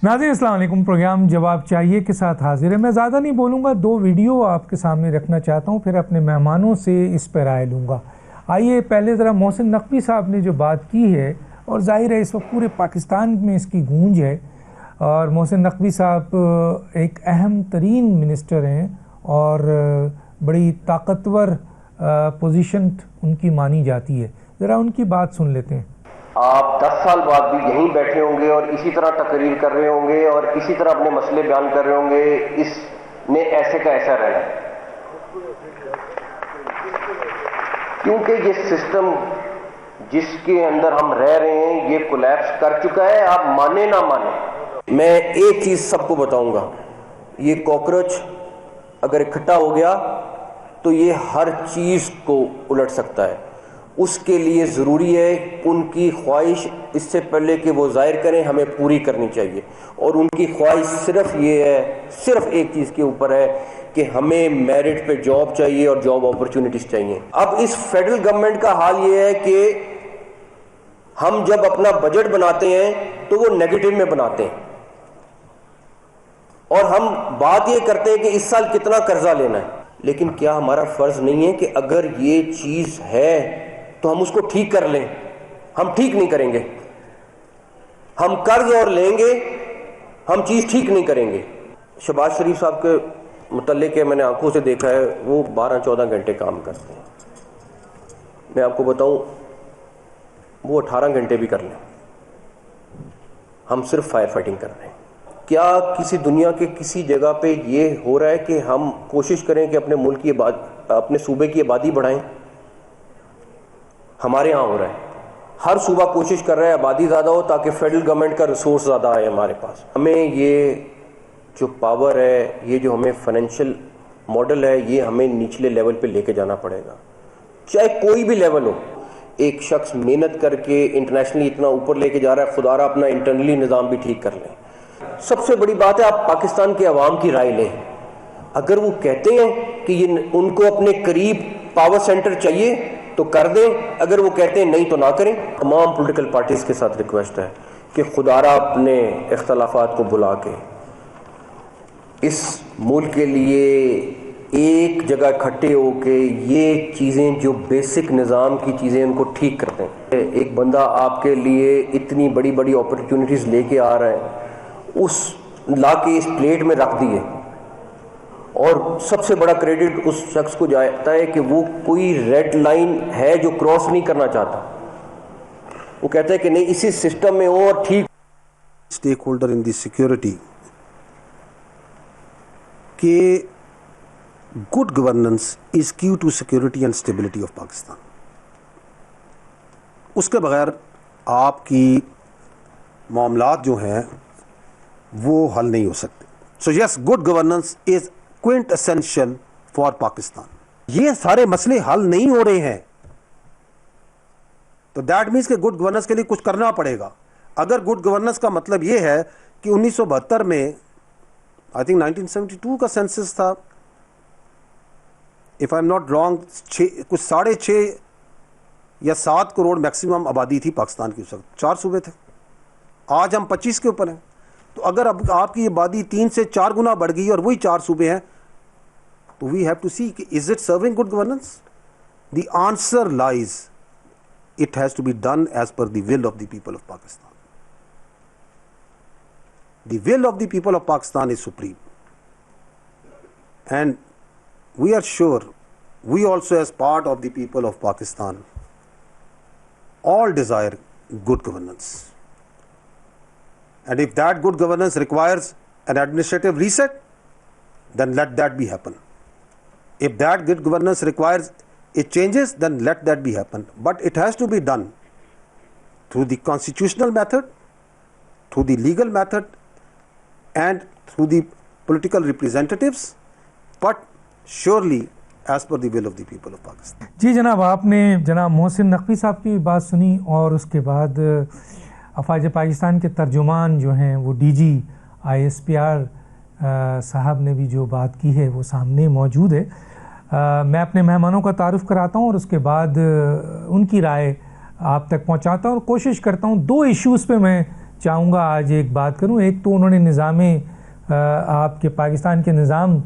नाज़रीन अस्सलाम वालेकुम। प्रोग्राम जवाब चाहिए के साथ हाजिर है। मैं ज़्यादा नहीं बोलूँगा, दो वीडियो आपके सामने रखना चाहता हूँ, फिर अपने मेहमानों से इस पर राय लूँगा। आइए पहले ज़रा मोहसिन नकवी साहब ने जो बात की है, और जाहिर है इस वक्त पूरे पाकिस्तान में इसकी गूंज है, और मोहसिन नकवी साहब एक अहम तरीन मिनिस्टर हैं और बड़ी ताकतवर पोजीशन उनकी मानी जाती है। ज़रा उनकी बात सुन लेते हैं। आप 10 साल बाद भी यहीं बैठे होंगे और इसी तरह तकरीर कर रहे होंगे और इसी तरह अपने मसले बयान कर रहे होंगे। इसने ऐसे का ऐसा रहना, क्योंकि ये सिस्टम जिसके अंदर हम रह रहे हैं ये कोलैप्स कर चुका है। आप माने ना माने, मैं एक चीज सबको बताऊंगा, ये कॉकरोच अगर इकट्ठा हो गया तो ये हर चीज को उलट सकता है। उसके लिए ज़रूरी है उनकी ख्वाहिश इससे पहले कि वो ज़ाहिर करें, हमें पूरी करनी चाहिए। और उनकी ख्वाहिश सिर्फ ये है, सिर्फ एक चीज़ के ऊपर है कि हमें मेरिट पे जॉब चाहिए और जॉब अपॉर्चुनिटीज़ चाहिए। अब इस फेडरल गवर्नमेंट का हाल ये है कि हम जब अपना बजट बनाते हैं तो वो नेगेटिव में बनाते हैं, और हम बात ये करते हैं कि इस साल कितना कर्जा लेना है। लेकिन क्या हमारा फ़र्ज़ नहीं है कि अगर ये चीज़ है तो हम उसको ठीक कर लें? हम ठीक नहीं करेंगे, हम कर्ज और लेंगे, हम चीज़ ठीक नहीं करेंगे। शहबाज शरीफ साहब के मुतल्लिक है, मैंने आंखों से देखा है, वो 12-14 घंटे काम करते हैं। मैं आपको बताऊं, वो 18 घंटे भी कर लें, हम सिर्फ फायर फाइटिंग कर रहे हैं। क्या किसी दुनिया के किसी जगह पे ये हो रहा है कि हम कोशिश करें कि अपने मुल्क की अपने सूबे की आबादी बढ़ाएं? हमारे यहाँ हो रहा है, हर सूबा कोशिश कर रहा है आबादी ज़्यादा हो ताकि फेडरल गवर्नमेंट का रिसोर्स ज़्यादा आए हमारे पास। हमें ये जो पावर है, ये जो हमें फाइनेंशियल मॉडल है, ये हमें निचले लेवल पे लेके जाना पड़ेगा, चाहे कोई भी लेवल हो। एक शख्स मेहनत करके इंटरनेशनली इतना ऊपर लेके जा रहा है, खुदारा अपना इंटरनली निज़ाम भी ठीक कर लें। सबसे बड़ी बात है, आप पाकिस्तान के अवाम की राय लें। अगर वो कहते हैं कि ये उनको अपने करीब पावर सेंटर चाहिए तो कर दें, अगर वो कहते हैं नहीं तो ना करें। तमाम पॉलिटिकल पार्टीज के साथ रिक्वेस्ट है कि खुदारा अपने इख्तलाफात को बुला के इस मुल्क के लिए एक जगह इकट्ठे होके ये चीज़ें जो बेसिक निज़ाम की चीज़ें उनको ठीक कर दें। एक बंदा आपके लिए इतनी बड़ी बड़ी अपॉर्चुनिटीज़ लेके आ रहा है, उस ला के इस प्लेट में रख दिए, और सबसे बड़ा क्रेडिट उस शख्स को जाता है कि वो कोई रेड लाइन है जो क्रॉस नहीं करना चाहता। वो कहता है कि नहीं, इसी सिस्टम में हो और ठीक। Stake holder in the security के good governance is key to security and stability of Pakistan. उसके बगैर आपकी मामलात जो हैं वो हल नहीं हो सकते। So yes, good governance is Quint essential for Pakistan. ये सारे मसले हल नहीं हो रहे हैं तो दैट मीन्स कि गुड गवर्नेंस के लिए कुछ करना पड़ेगा। अगर गुड गवर्नेंस का मतलब ये है कि 1972 में, आई थिंक 1972 का सेंसस था, if I am not wrong, कुछ 6.5 या 7 करोड़ मैक्सिमम आबादी थी पाकिस्तान की। उस वक्त 4 सूबे थे, आज हम 25 के ऊपर हैं। तो अगर अब आपकी आबादी 3 से 4 गुना बढ़ गई और वही 4 सूबे हैं, तो we have to see is it serving good governance? The answer lies, it has to be done as per the will of the people of Pakistan. The will of the people of Pakistan is supreme, and we are sure, we also as part of the people of Pakistan all desire good governance. And if that good governance requires an administrative reset, then let that be happen. If that good governance requires it changes, then let that be happen. But it has to be done through the constitutional method, through the legal method, and through the political representatives, but surely as per the will of the people of Pakistan. जी जनाब, आपने जनाब मोहसिन नकवी साहब की बात सुनी, और उसके बाद अफवाज पाकिस्तान के तर्जुमान जो हैं वो DG ISPR साहब ने भी जो बात की है वो सामने मौजूद है। मैं अपने मेहमानों का तारुफ कराता हूँ और उसके बाद उनकी राय आप तक पहुँचाता हूँ, और कोशिश करता हूँ 2 इश्यूज़ पे मैं चाहूँगा आज एक बात करूँ। एक तो उन्होंने आपके पाकिस्तान के निज़ाम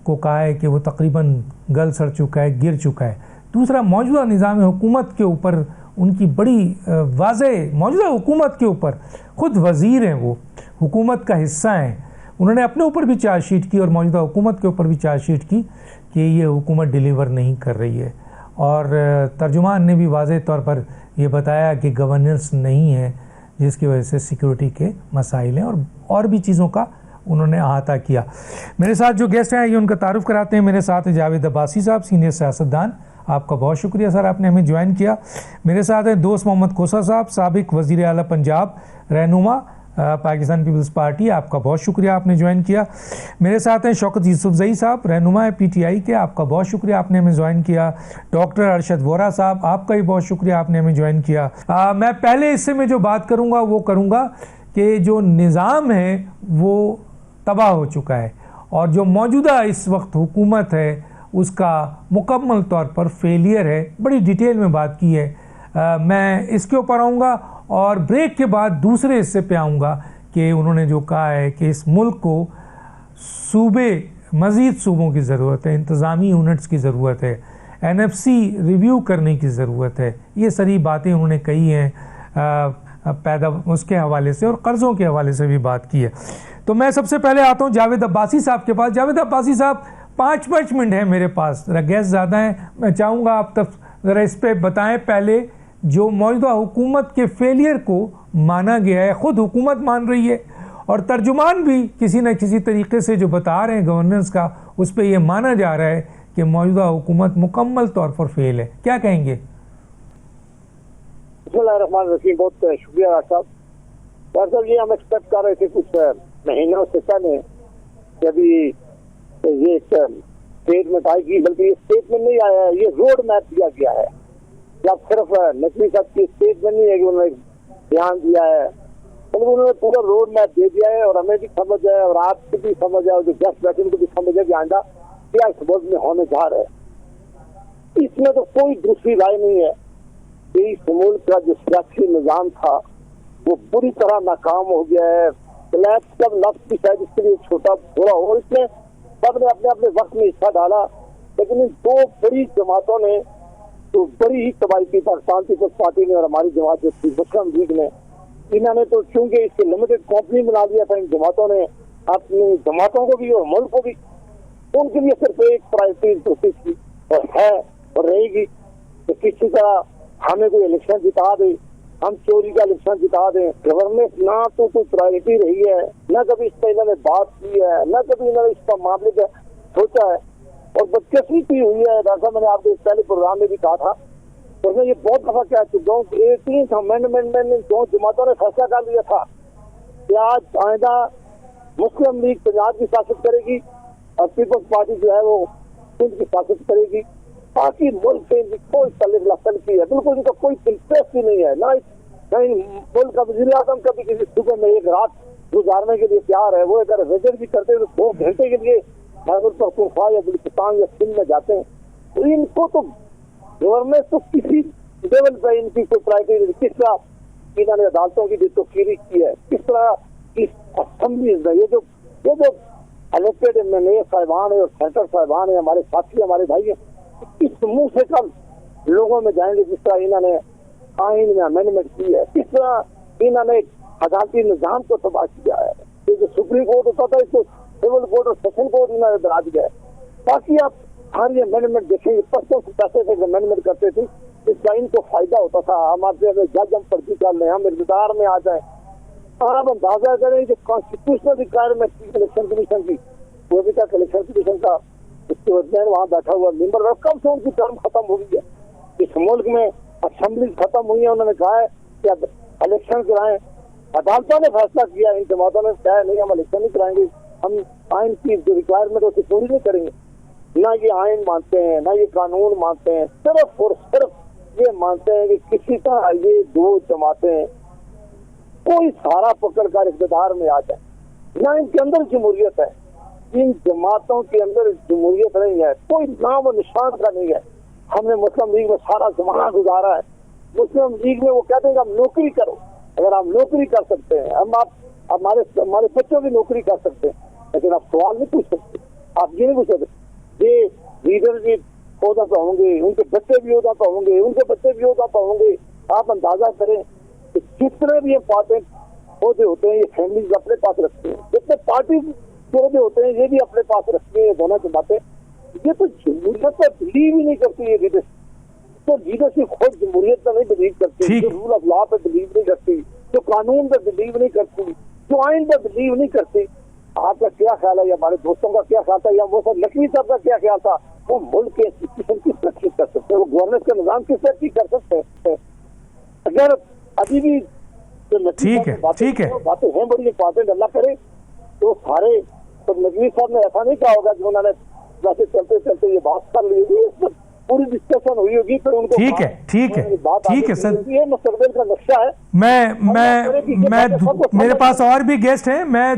को कहा है कि वो तकरीबन गल सड़ चुका है, गिर चुका है। दूसरा, मौजूदा निज़ाम हुकूमत के ऊपर उनकी बड़ी वाज़ेह, मौजूदा हुकूमत के ऊपर ख़ुद वज़ीर हैं, वो हुकूमत का हिस्सा हैं, उन्होंने अपने ऊपर भी चार्जशीट की और मौजूदा हुकूमत के ऊपर भी चार्जशीट की कि ये हुकूमत डिलीवर नहीं कर रही है। और तर्जुमान ने भी वाज़ेह तौर पर ये बताया कि गवर्नेंस नहीं है, जिसकी वजह से सिक्योरिटी के मसाइल हैं, और भी चीज़ों का उन्होंने अहाता किया। मेरे साथ जो गेस्ट हैं ये उनका तारुफ कराते हैं। मेरे साथ है जावेद अब्बासी साहब, सीनियर सियासतदान। आपका बहुत शुक्रिया सर, आपने हमें ज्वाइन किया। मेरे साथ है दोस्त मोहम्मद खोसा साहब, साबिक वज़ीर आला पंजाब, रहनुमा पाकिस्तान पीपल्स पार्टी। आपका बहुत शुक्रिया, आपने ज्वाइन किया। मेरे साथ हैं शौकत यूसुफजई साहब, रहनुमा है PTI के। आपका बहुत शुक्रिया, आपने हमें ज्वाइन किया। डॉक्टर अरशद वोरा साहब, आपका भी बहुत शुक्रिया, आपने हमें ज्वाइन किया। मैं पहले हिस्से में जो बात करूँगा वो करूँगा कि जो निज़ाम है वो तबाह हो चुका है और जो मौजूदा इस वक्त हुकूमत है उसका मुकम्मल तौर पर फेलियर है। बड़ी डिटेल में बात की है। मैं इसके ऊपर आऊँगा और ब्रेक के बाद दूसरे हिस्से पे आऊँगा कि उन्होंने जो कहा है कि इस मुल्क को मज़ीद सूबों की ज़रूरत है, इंतज़ामी यूनिट्स की ज़रूरत है, NFC रिव्यू करने की ज़रूरत है। ये सारी बातें उन्होंने कही हैं उसके हवाले से, और कर्ज़ों के हवाले से भी बात की है। तो मैं सबसे पहले आता हूँ जावेद अब्बासी साहब के पास। जावेद अब्बासी साहब, 5 मिनट है मेरे पास, गेस्ट ज़्यादा हैं, मैं चाहूँगा आप तब ज़रा इस पर बताएं। पहले जो मौजूदा हुकूमत के फेलियर को माना गया है, ख़ुद हुकूमत मान रही है और तर्जुमान भी किसी न किसी तरीके से जो बता रहे हैं गवर्नेंस का, उस पर यह माना जा रहा है कि मौजूदा हुकूमत मुकम्मल तौर पर फेल है। क्या कहेंगे? बिस्मिल्लाहिर्रहमानिर्रहीम, बहुत शुक्रिया डॉक्टर साहब। ये हम एक्सपेक्ट कर रहे थे कुछ महीनों से पहले कि अभी ये स्टेटमेंट आएगी, बल्कि ये स्टेटमेंट नहीं आया है, ये रोड मैप दिया गया है। जब सिर्फ नकवी साहब की स्टेटमेंट नहीं है कि उन्होंने ध्यान दिया है, तो उन्होंने पूरा रोड मैप दे दिया है और हमें भी समझ है और आपको भी समझ है और जो गेस्ट बैठे उनको भी समझ है कि आइंदा क्या इस मुल्क में होने जा रहा है। इसमें तो कोई दूसरी राय नहीं है कि इस मुल्क का जो सियासी निज़ाम था वो बुरी तरह नाकाम हो गया है। सब लफ्ज की शायद इसके लिए छोटा थोड़ा हो, इसमें सब ने अपने अपने वक्त में हिस्सा डाला, लेकिन इन दो बड़ी जमातों ने तो बड़ी ही तबाही की, पाकिस्तान पीपल्स पार्टी ने और हमारी जमात जो थी मुस्लिम लीग ने, इन्होंने तो चूंकि इसके लिमिटेड कंपनी बना दिया था, इन जमातों ने अपनी जमातों को भी और मुल्क को भी, उनके लिए सिर्फ एक प्रायोरिटी होती थी और है और रहेगी कि किसी तरह हमें कोई इलेक्शन जिता दे, हम चोरी का इलेक्शन जिता दें। गवर्नेंस ना तो कोई प्रायोरिटी रही है, न कभी इस पर इन्होंने बात की है, न कभी इन्होंने इस पर मामले पर सोचा है और बदकिस्मती हुई है। जैसा मैंने आपके पहले प्रोग्राम में भी कहा था और मैं ये बहुत दफा कह चुका हूँ कि 18th अमेंडमेंट में इन दो जमातों ने फैसला कर लिया था कि आज आइंदा मुस्लिम लीग पंजाब की शासित करेगी और पीपल्स पार्टी जो है वो सिंध की शासित करेगी। बाकी मुल्क से इनकी कोई तल्लुकी है, बिल्कुल इनका कोई दिलचस्प ही नहीं है। ना मुल्क का वज़ीर आज़म कभी किसी सूबे में एक रात गुजारने के लिए तैयार है, वो अगर विजिट भी करते हैं तो 2 घंटे के लिए पख्तूनख्वा या बलूचिस्तान या सिंध में जाते हैं। तो इनको तो गवर्नेंस तो किसी लेवल पर इनकी कोई प्रायोरिटी नहीं। किस तरह इन्होंने अदालतों की बेतौकीरी की है, किस तरह इस असेंबलीज में ये जो इलेक्टेड मेयर साहिबान है और सेनेटर साहिबान है, हमारे साथी हमारे भाई हैं, किस मुंह से कल लोगों में जाएंगे जिस तरह इन्होंने आइन में अमेंडमेंट की है, किस तरह इन्होंने अदालती निजाम को तबाह किया है। ये जो सुप्रीम कोर्ट होता था इसको सिविल कोर्ट और सेशन कोर्ट इन्होंने बना दिया है। बाकी आप हर अमेंडमेंट देखेंगे, परसों से पैसे से अमेंडमेंट करते थे, इसका इनको फायदा होता था। हमारे जज हम पर्ची कर लें, हम इक़्तिदार में आ जाए। आप अंदाजा करें जो कॉन्स्टिट्यूशनल रिक्वायरमेंट थी इलेक्शन कमीशन की, वो भी तक इलेक्शन कमीशन का उसके वजह वहाँ बैठा हुआ मेंबर, कब से उनकी टर्म खत्म हो गई है। इस मुल्क में असेंबली खत्म हुई है, उन्होंने कहा है कि अब इलेक्शन कराएं। अदालतों ने फैसला किया, इन जमातों ने कहा नहीं हम इलेक्शन नहीं कराएंगे, हम आइन की जो रिक्वायरमेंट होती पूरी नहीं करेंगे। ना ये आइन मानते हैं, ना ये कानून मानते हैं, सिर्फ और सिर्फ ये मानते हैं कि किसी तरह ये 2 जमातें कोई सहारा पकड़ कर इक़्तिदार में आ जाए। ना इनके अंदर जमहूरियत है, इन जमातों के अंदर जमहूरियत नहीं है, कोई नाम और निशान का नहीं है। हमने मुस्लिम लीग में सारा जमाना गुजारा है, मुस्लिम लीग में वो कहते हैं कि आप नौकरी करो, अगर आप नौकरी कर सकते हैं, हम आप हमारे बच्चों की नौकरी कर सकते हैं, लेकिन आप सवाल नहीं पूछ सकते, आप ये नहीं पूछ सकते ये लीडर भी होता तो होंगे, उनके बच्चे भी होता तो होंगे, उनके बच्चे भी होता तो होंगे। आप अंदाजा करें कि कितने भी इंपॉर्टेंट पौधे होते हैं ये फैमिलीज अपने पास रखते हैं, जितने पार्टी पौधे होते हैं ये भी अपने पास रखते हैं। दोनों की बातें ये तो जमहूरियत पर बिलीव ही नहीं करती है लीडरशिप, तो लीडरशिप खुद जमहूरियत पर नहीं बिलीव करती, जो रूल ऑफ लॉ पे बिलीव नहीं करती, जो कानून पर बिलीव नहीं करती, जो आइन पर बिलीव नहीं करती। आपका क्या ख्याल है या हमारे दोस्तों का क्या ख्याल था या वो सर नकवी साहब का क्या ख्याल था? वो मुल्क के इंस्टीट्यूशन की तरक्की कर सकते हैं, वो गवर्नेंस का निजाम की तरक्की कर सकते हैं। अगर अभी भी जो ठीक है बातें हैं बड़ी इंपॉर्टेंट, अल्लाह करे तो सारे, तो नकवी साहब ने ऐसा नहीं कहा होगा कि उन्होंने वैसे चलते चलते ये बात कर ली होगी, पूरी डिस्कशन हुई होगी, फिर उनको ठीक है सर, ये मुस्तकबिल का नक्शा है। मैं मेरे पास और भी गेस्ट हैं, मैं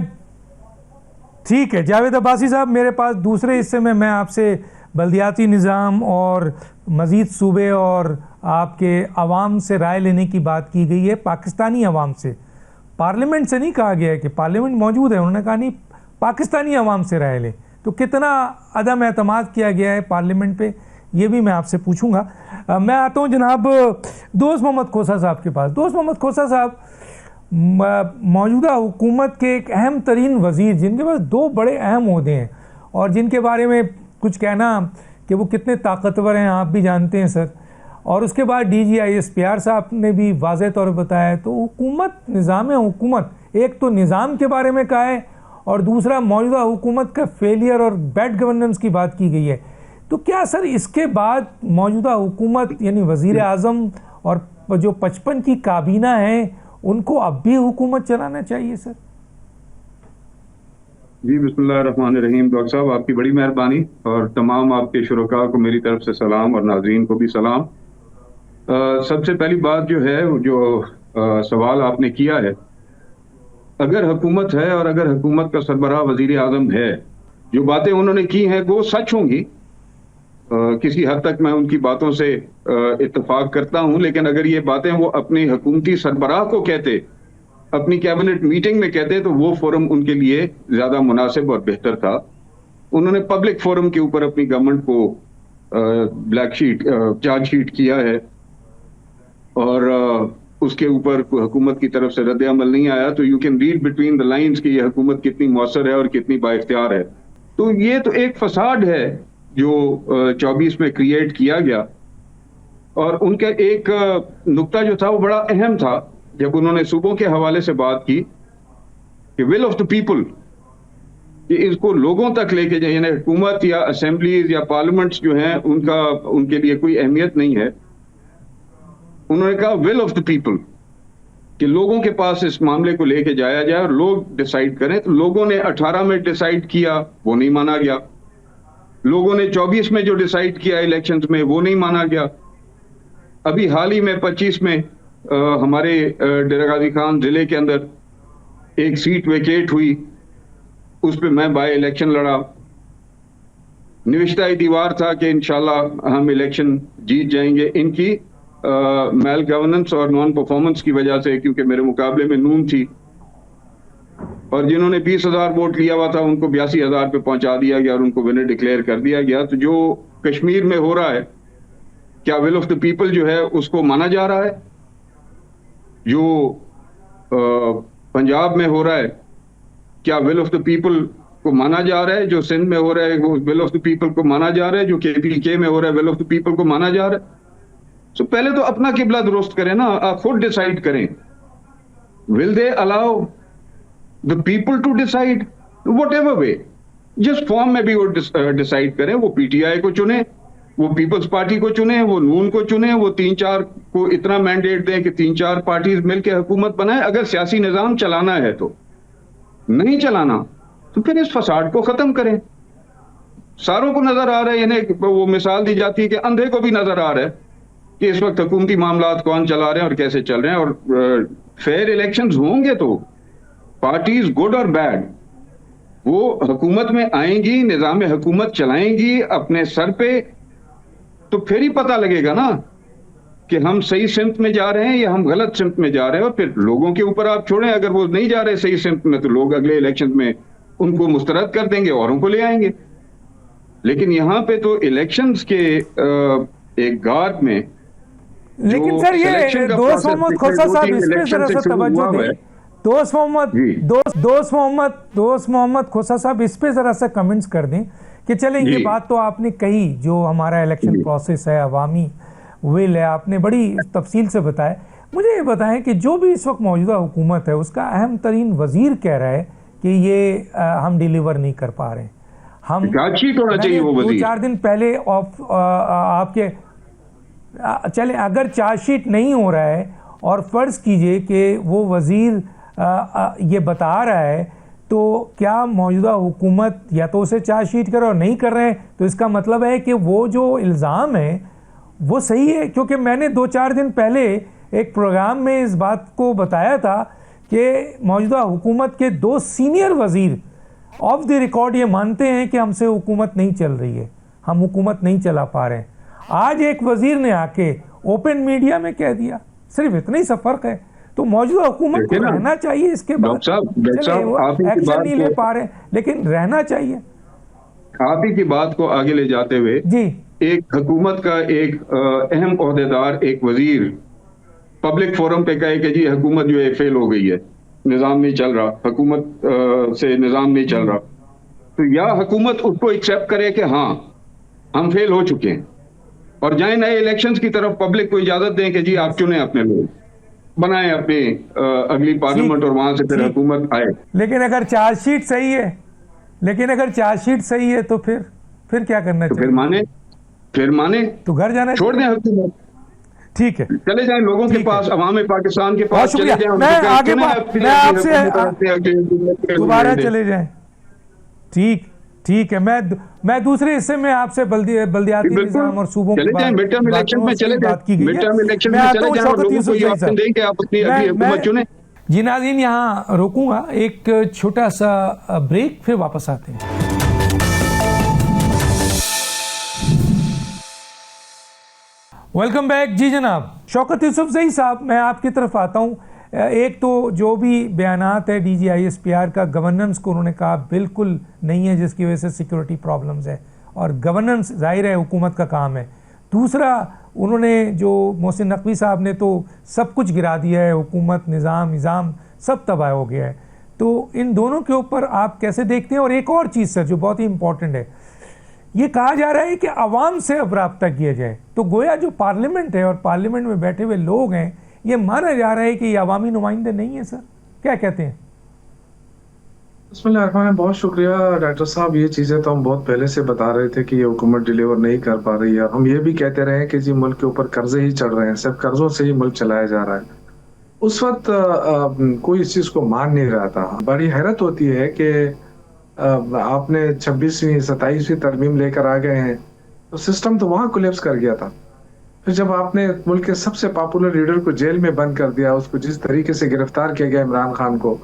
ठीक है जावेद अब्बासी साहब, मेरे पास दूसरे हिस्से में मैं आपसे बल्दियाती निज़ाम और मज़ीद सूबे और आपके अवाम से राय लेने की बात की गई है, पाकिस्तानी अवाम से, पार्लियामेंट से नहीं कहा गया है कि पार्लियामेंट मौजूद है, उन्होंने कहा नहीं पाकिस्तानी अवाम से राय लें, तो कितना अदम एतमाद किया गया है पार्लियामेंट पे, ये भी मैं आपसे पूछूंगा। मैं आता हूँ जनाब दोस्त मोहम्मद खोसा साहब के पास। दोस्त मोहम्मद खोसा साहब मौजूदा हुकूमत के एक अहम तरीन वज़ीर, जिनके पास दो बड़े अहम ओहदे हैं और जिनके बारे में कुछ कहना कि वो कितने ताकतवर हैं आप भी जानते हैं सर, और उसके बाद DGIS PR साहब ने भी वाज़ेह तौर पर बताया। तो हुकूमत, निज़ाम हुकूमत, एक तो निज़ाम के बारे में कहा है और दूसरा मौजूदा हुकूमत का फेलियर और बैड गवर्नेंस की बात की गई है। तो क्या सर इसके बाद मौजूदा हुकूमत यानी वज़ीर आज़म और जो 55 की काबीना है उनको अब भी हुकूमत चलाना चाहिए सर? जी बिस्मिल्लाहिर्रहमानिर्रहीम। डॉक्टर साहब आपकी बड़ी मेहरबानी और तमाम आपके शुरका को मेरी तरफ से सलाम और नाज़रीन को भी सलाम। सबसे पहली बात जो है जो सवाल आपने किया है, अगर हुकूमत है और अगर हुकूमत का सरबराह वज़ीर आज़म है, जो बातें उन्होंने की हैं वो सच होंगी। किसी हद तक मैं उनकी बातों से इत्तेफाक करता हूं, लेकिन अगर ये बातें वो अपनी हुकूमती सरबराह को कहते, अपनी कैबिनेट मीटिंग में कहते, तो वो फोरम उनके लिए ज्यादा मुनासिब और बेहतर था। उन्होंने पब्लिक फोरम के ऊपर अपनी गवर्नमेंट को चार्जशीट किया है और उसके ऊपर हुकूमत की तरफ से रद्द अमल नहीं आया, तो you can read between the lines कि यह हुकूमत कितनी मौसर है और कितनी बाइख्तियार है। तो ये तो एक फसाड है जो 24 में क्रिएट किया गया। और उनका एक नुक्ता जो था वो बड़ा अहम था जब उन्होंने सूबों के हवाले से बात की कि विल ऑफ द पीपल, कि इसको लोगों तक लेके जाए, यानी हुकूमत या असेंबलीज या पार्लियामेंट्स जो हैं उनके लिए कोई अहमियत नहीं है। उन्होंने कहा विल ऑफ द पीपल, कि लोगों के पास इस मामले को लेके जाया जाए और लोग डिसाइड करें। तो लोगों ने 18 में डिसाइड किया, वो नहीं माना गया। लोगों ने 24 में जो डिसाइड किया इलेक्शंस में, वो नहीं माना गया। अभी हाल ही में 25 में हमारे डेरा गाजी खान जिले के अंदर एक सीट वेकेट हुई, उस पर मैं बाय इलेक्शन लड़ा। निविश्ता दीवार था कि इंशाल्लाह हम इलेक्शन जीत जाएंगे। इनकी मैल गवर्नेंस और नॉन परफॉर्मेंस की वजह से, क्योंकि मेरे मुकाबले में नून थी और जिन्होंने 20,000 वोट लिया हुआ था उनको 82,000 पे पहुंचा दिया गया और उनको विनर डिक्लेयर कर दिया गया। तो जो कश्मीर में हो रहा है, क्या विल ऑफ द पीपल जो है उसको माना जा रहा है? जो पंजाब में हो रहा है, क्या विल ऑफ द पीपल को माना जा रहा है? जो सिंध में हो रहा है वो विल ऑफ द पीपल को माना जा रहा है? जो KPK में हो रहा है विल ऑफ द पीपल को माना जा रहा है? तो पहले तो अपना किबला दुरुस्त करें ना, आप खुद डिसाइड करें। Will they allow the people to decide whatever way, जिस फॉर्म में भी वो डिसाइड करें, वो PTI को चुने, वो पीपल्स पार्टी को चुने, वो नून को चुने, वो 3-4 को इतना मैंडेट दें कि 3-4 पार्टीज मिलकर हुकूमत बनाए। अगर सियासी निजाम चलाना है तो, नहीं चलाना तो फिर इस फसाड को खत्म करें। सारों को नजर आ रहा है, यानी वो मिसाल दी जाती है कि अंधे को भी नजर आ रहा है कि इस वक्त हुकूमती मामलात कौन चला रहे हैं और कैसे चल रहे हैं। और फेयर इलेक्शंस होंगे तो पार्टीज गुड और बैड वो हुकूमत में आएंगी, निजाम हुकूमत चलाएंगी अपने सर पे, तो फिर ही पता लगेगा ना कि हम सही सिमत में जा रहे हैं या हम गलत सिमत में जा रहे हैं, और फिर लोगों के ऊपर आप छोड़ें। अगर वो नहीं जा रहे सही सिमत में तो लोग अगले इलेक्शन में उनको मुस्तरद कर देंगे और उनको ले आएंगे। लेकिन यहाँ पे तो इलेक्शंस के एक गार्ड में, लेकिन सर ये दोस्त मोहम्मद खोसा साहब इस पे जरा सा तवज्जो दें। दोस्त मोहम्मद खोसा साहब इस पे जरा सा कमेंट्स कर दें कि चलें, ये बात तो आपने कही, जो हमारा इलेक्शन प्रोसेस है, अवामी विल है, आपने बड़ी तफसील से बताया। मुझे ये बताएं कि जो भी इस वक्त मौजूदा हुकूमत है उसका अहम तरीन वजीर कह रहा है कि ये हम डिलीवर नहीं कर पा रहे हैं। हम होना चाहिए वो वजीर। 2-4 दिन पहले आपके चले, अगर चार्जशीट नहीं हो रहा है और फर्ज कीजिए कि वो वजीर ये बता रहा है, तो क्या मौजूदा हुकूमत या तो उसे चार्जशीट करे और नहीं कर रहे हैं, तो इसका मतलब है कि वो जो इल्ज़ाम है वो सही है। क्योंकि मैंने 2-4 दिन पहले एक प्रोग्राम में इस बात को बताया था कि मौजूदा हुकूमत के 2 सीनियर वजीर ऑफ द रिकॉर्ड ये मानते हैं कि हमसे हुकूमत नहीं चल रही है, हम हुकूमत नहीं चला पा रहे हैं। आज एक वजीर ने आके ओपन मीडिया में कह दिया, सिर्फ इतना ही सा फर्क है। तो मौजूदा हुकूमत को रहना चाहिए, इसके बाद एक्शन नहीं ले पा रहे लेकिन रहना चाहिए। आप ही की बात को आगे ले जाते हुए जी, एक हुकूमत का एक अहम ओहदेदार, एक वजीर पब्लिक फोरम पे कहे कि जी हुकूमत जो है फेल हो गई है, निज़ाम नहीं चल रहा, हुकूमत से निज़ाम नहीं चल रहा, तो या हुकूमत उसको एक्सेप्ट करे कि हाँ हम फेल हो चुके हैं और जाए नए इलेक्शंस की तरफ, पब्लिक को इजाजत दें कि जी आप चुने अपने लोग, बनाए अपने अगली पार्लियामेंट और वहां से फिर हुकूमत आए। लेकिन अगर चार्जशीट सही है तो फिर क्या करना चाहिए? फिर माने तो घर जाना, छोड़ दें हुकूमत, ठीक है, चले जाएं लोगों के पास, अवाम पाकिस्तान के पास चले जाएं, मैं आगे मैं आपसे दोबारा चले जाएं। ठीक है, मैं दूसरे हिस्से में आपसे बल्दियाती निज़ाम और सूबों की बात की गई है। मैं आता हूं शौकत यूसुफ साहब। जी नाज़रीन, यहाँ रोकूंगा, एक छोटा सा ब्रेक, फिर वापस आते हैं। Welcome back. जी जनाब, शौकत यूसुफ साहब, मैं आपकी तरफ आता हूँ। एक तो जो भी बयानात है DGISPR का, गवर्नेंस को उन्होंने कहा बिल्कुल नहीं है, जिसकी वजह से सिक्योरिटी प्रॉब्लम्स है, और गवर्नेंस जाहिर है हुकूमत का काम है। दूसरा, उन्होंने जो मोहसिन नकवी साहब ने तो सब कुछ गिरा दिया है, हुकूमत, निज़ाम सब तबाह हो गया है। तो इन दोनों के ऊपर आप कैसे देखते हैं? और एक और चीज़ सर जो बहुत ही इंपॉर्टेंट है, ये कहा जा रहा है कि आवाम से अब रब्ता किया जाए, तो गोया जो पार्लियामेंट है और पार्लियामेंट में बैठे हुए लोग हैं, ये माना जा रहा है कि ये अवामी नुमाइंदे नहीं है। सर क्या कहते हैं? बिस्मिल्लाह, बहुत शुक्रिया डॉक्टर साहब। ये चीज़ें तो हम बहुत पहले से बता रहे थे कि ये हुकूमत डिलीवर नहीं कर पा रही है। हम ये भी कहते रहे कि जी मुल्क के ऊपर कर्जे ही चढ़ रहे हैं, सिर्फ कर्जों से ही मुल्क चलाया जा रहा है। उस वक्त कोई इस चीज़ को मान नहीं रहा था। बड़ी हैरत होती है कि आपने 26वीं 27वीं तरमीम लेकर आ गए हैं, तो सिस्टम तो वहाँ कोलैप्स कर गया था। फिर जब आपने मुल्क के सबसे पॉपुलर लीडर को जेल में बंद कर दिया, उसको जिस तरीके से गिरफ्तार किया गया इमरान खान को,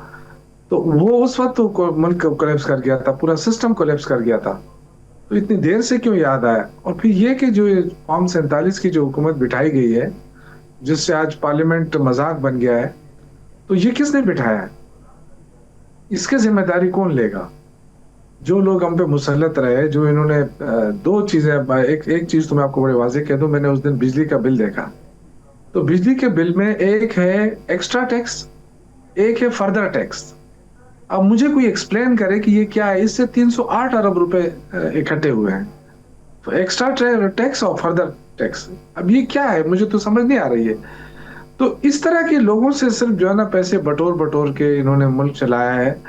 तो वो उस वक्त तो मुल्क कोलैप्स कर गया था, पूरा सिस्टम कोलैप्स कर गया था। तो इतनी देर से क्यों याद आया? और फिर ये कि जो फॉर्म 47 की जो हुकूमत बिठाई गई है, जिससे आज पार्लियामेंट मजाक बन गया है, तो ये किसने बिठाया है? इसकी जिम्मेदारी कौन लेगा? जो लोग हम पे मुसल्लत रहे, जो इन्होंने दो चीजें, एक चीज तो मैं आपको बड़े वाज़ेह कह दूं, मैंने उस दिन बिजली का बिल देखा, तो बिजली के बिल में एक है एक्स्ट्रा टैक्स, एक है फर्दर टैक्स। अब मुझे कोई एक्सप्लेन करे कि ये क्या है। इससे 308 अरब रुपए इकट्ठे हुए हैं, तो एक्स्ट्रा टैक्स और फर्दर टैक्स, अब ये क्या है? मुझे तो समझ नहीं आ रही है। तो इस तरह के लोगों से सिर्फ जो है ना पैसे बटोर के इन्होंने मुल्क चलाया है,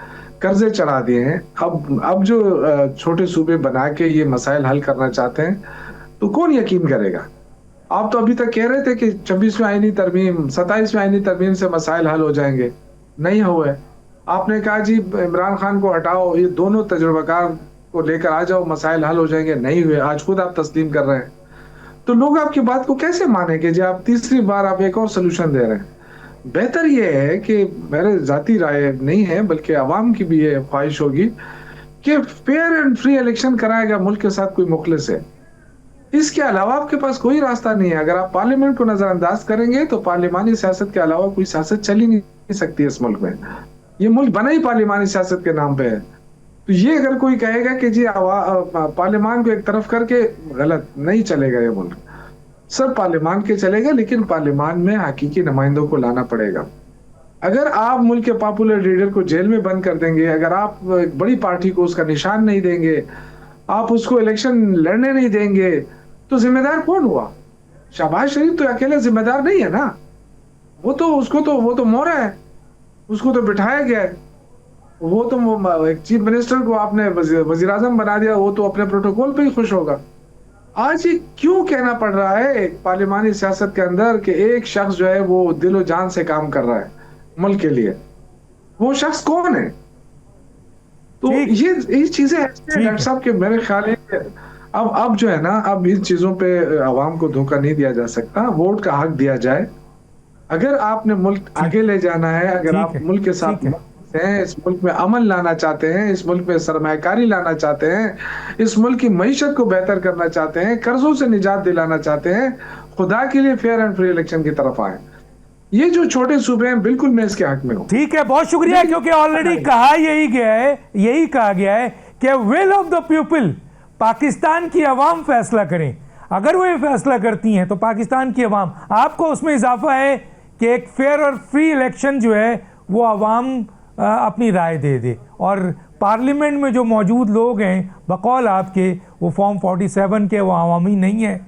कर्जे चढ़ा दिए हैं। अब जो छोटे सूबे बना के ये मसाइल हल करना चाहते हैं, तो कौन यकीन करेगा? आप तो अभी तक कह रहे थे कि 26वीं आईनी तरमीम, 27वीं आईनी तरमीम से मसाइल हल हो जाएंगे, नहीं हुए। आपने कहा जी इमरान खान को हटाओ, ये दोनों तजुर्बाकार को लेकर आ जाओ, मसाइल हल हो जाएंगे, नहीं हुए। आज खुद आप तस्लीम कर रहे हैं, तो लोग आपकी बात को कैसे मानेंगे जी आप तीसरी बार आप एक और सोल्यूशन दे रहे हैं? बेहतर यह है कि, मेरे जाती राय नहीं है बल्कि आवाम की भी ये ख्वाहिश होगी कि फेयर एंड फ्री इलेक्शन कराएगा, मुल्क के साथ कोई मुखलिस है। इसके अलावा आपके पास कोई रास्ता नहीं है। अगर आप पार्लियामेंट को नजरअंदाज करेंगे तो पार्लियामानी सियासत के अलावा कोई सियासत चल ही नहीं सकती इस मुल्क में। ये मुल्क बना ही पार्लियामानी सियासत के नाम पे है। तो ये अगर कोई कहेगा कि जी पार्लियामान को एक तरफ करके, गलत, नहीं चलेगा ये मुल्क। सब पार्लियामान के चलेगा, लेकिन पार्लियामान में हकीकी नुमाइंदों को लाना पड़ेगा। अगर आप मुल्क के पॉपुलर लीडर को जेल में बंद कर देंगे, अगर आप एक बड़ी पार्टी को उसका निशान नहीं देंगे, आप उसको इलेक्शन लड़ने नहीं देंगे, तो जिम्मेदार कौन हुआ? शहबाज शरीफ तो अकेले जिम्मेदार नहीं है ना। वो तो मोहरा है, उसको तो बिठाया गया है। वो तो एक चीफ मिनिस्टर को आपने वजीर आजम बना दिया, वो तो अपने प्रोटोकॉल पे ही खुश होगा। आज ये क्यों कहना पड़ रहा है एक पार्लियामानी सियासत के अंदर कि एक शख्स जो है वो दिलो जान से काम कर रहा है मुल्क के लिए? वो शख्स कौन है? तो ये चीजें डॉक्टर साहब के मेरे ख्याल है अब जो है ना, अब इन चीजों पे आवाम को धोखा नहीं दिया जा सकता। वोट का हक दिया जाए। अगर आपने मुल्क आगे ले जाना है, अगर आप मुल्क के साथ हैं, इस मुल्क में अमन लाना चाहते हैं, इस मुल्क में सरमायाकारी लाना चाहते हैं, इस मुल्क की मईशत को बेहतर करना चाहते हैं, कर्जों से निजात दिलाना चाहते हैं, खुदा के लिए फेयर एंड फ्री इलेक्शन की तरफ आए। ये जो छोटे सूबे हैं, बिल्कुल मैं इसके हक में हूँ। ठीक है, बहुत शुक्रिया, क्योंकि ऑलरेडी यही कहा गया है कि will of the people, Pakistan की अवाम फैसला करें। अगर वो ये फैसला करती हैं तो पाकिस्तान की अवाम, आपको उसमें इजाफा है कि एक फेयर और फ्री इलेक्शन जो है वो अवाम अपनी राय दे दे, और पार्लियामेंट में जो मौजूद लोग हैं बकौल आपके, वो फॉर्म 47 के वो अवामी नहीं है।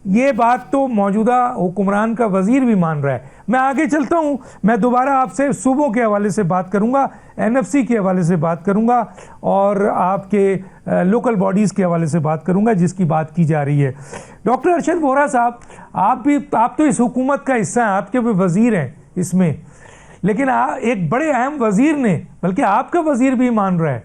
ये बात तो मौजूदा हुक्मरान का वजीर भी मान रहा है। मैं आगे चलता हूँ, मैं दोबारा आपसे सूबों के हवाले से बात करूँगा, NFC के हवाले से बात करूँगा, और आपके लोकल बॉडीज़ के हवाले से बात करूँगा जिसकी बात की जा रही है। डॉक्टर अरशद वोहरा साहब, आप तो इस हुकूमत का हिस्सा हैं, आपके भी वज़ीर हैं इसमें, लेकिन एक बड़े अहम वज़ीर ने, बल्कि आपका वज़ीर भी मान रहा है,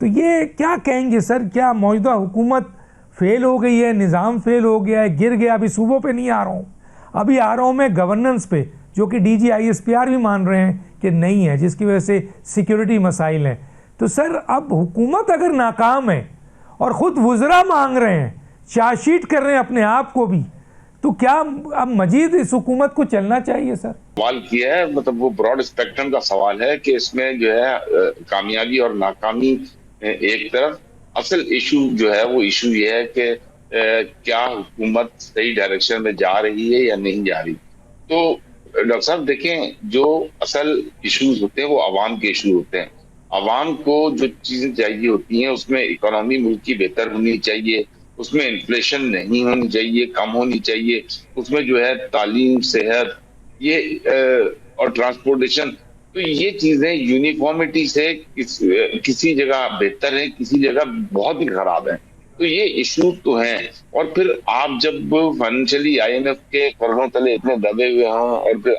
तो ये क्या कहेंगे सर? क्या मौजूदा हुकूमत फेल हो गई है, निज़ाम फेल हो गया है, गिर गया? अभी सूबों पे नहीं आ रहा हूँ, अभी आ रहा हूँ मैं गवर्नेंस पे, जो कि DG ISPR भी मान रहे हैं कि नहीं है, जिसकी वजह से सिक्योरिटी मसाइल हैं। तो सर, अब हुकूमत अगर नाकाम है और ख़ुद वज़रा मांग रहे हैं, चार्जशीट कर रहे हैं अपने आप को भी, तो क्या अब मजीद इस हुकूमत को चलना चाहिए सर? सवाल किया है, मतलब वो ब्रॉड स्पेक्ट्रम का सवाल है कि इसमें जो है कामयाबी और नाकामी एक तरफ, असल इशू जो है वो इशू ये है कि क्या हुकूमत सही डायरेक्शन में जा रही है या नहीं जा रही। तो डॉक्टर साहब देखें, जो असल इश्यूज होते हैं वो आवाम के इशू होते हैं। आवाम को जो चीजें चाहिए होती हैं, उसमें इकोनॉमी मुल्क की बेहतर होनी चाहिए, उसमें इन्फ्लेशन नहीं होनी चाहिए, कम होनी चाहिए, उसमें जो है तालीम, सेहत, ये और ट्रांसपोर्टेशन, तो ये चीजें यूनिफॉर्मिटी से किसी जगह बेहतर है, किसी जगह बहुत ही खराब है। तो ये इशू तो हैं। और फिर आप जब फाइनेंशियली IMF के कर्जों तले इतने दबे हुए हों और फिर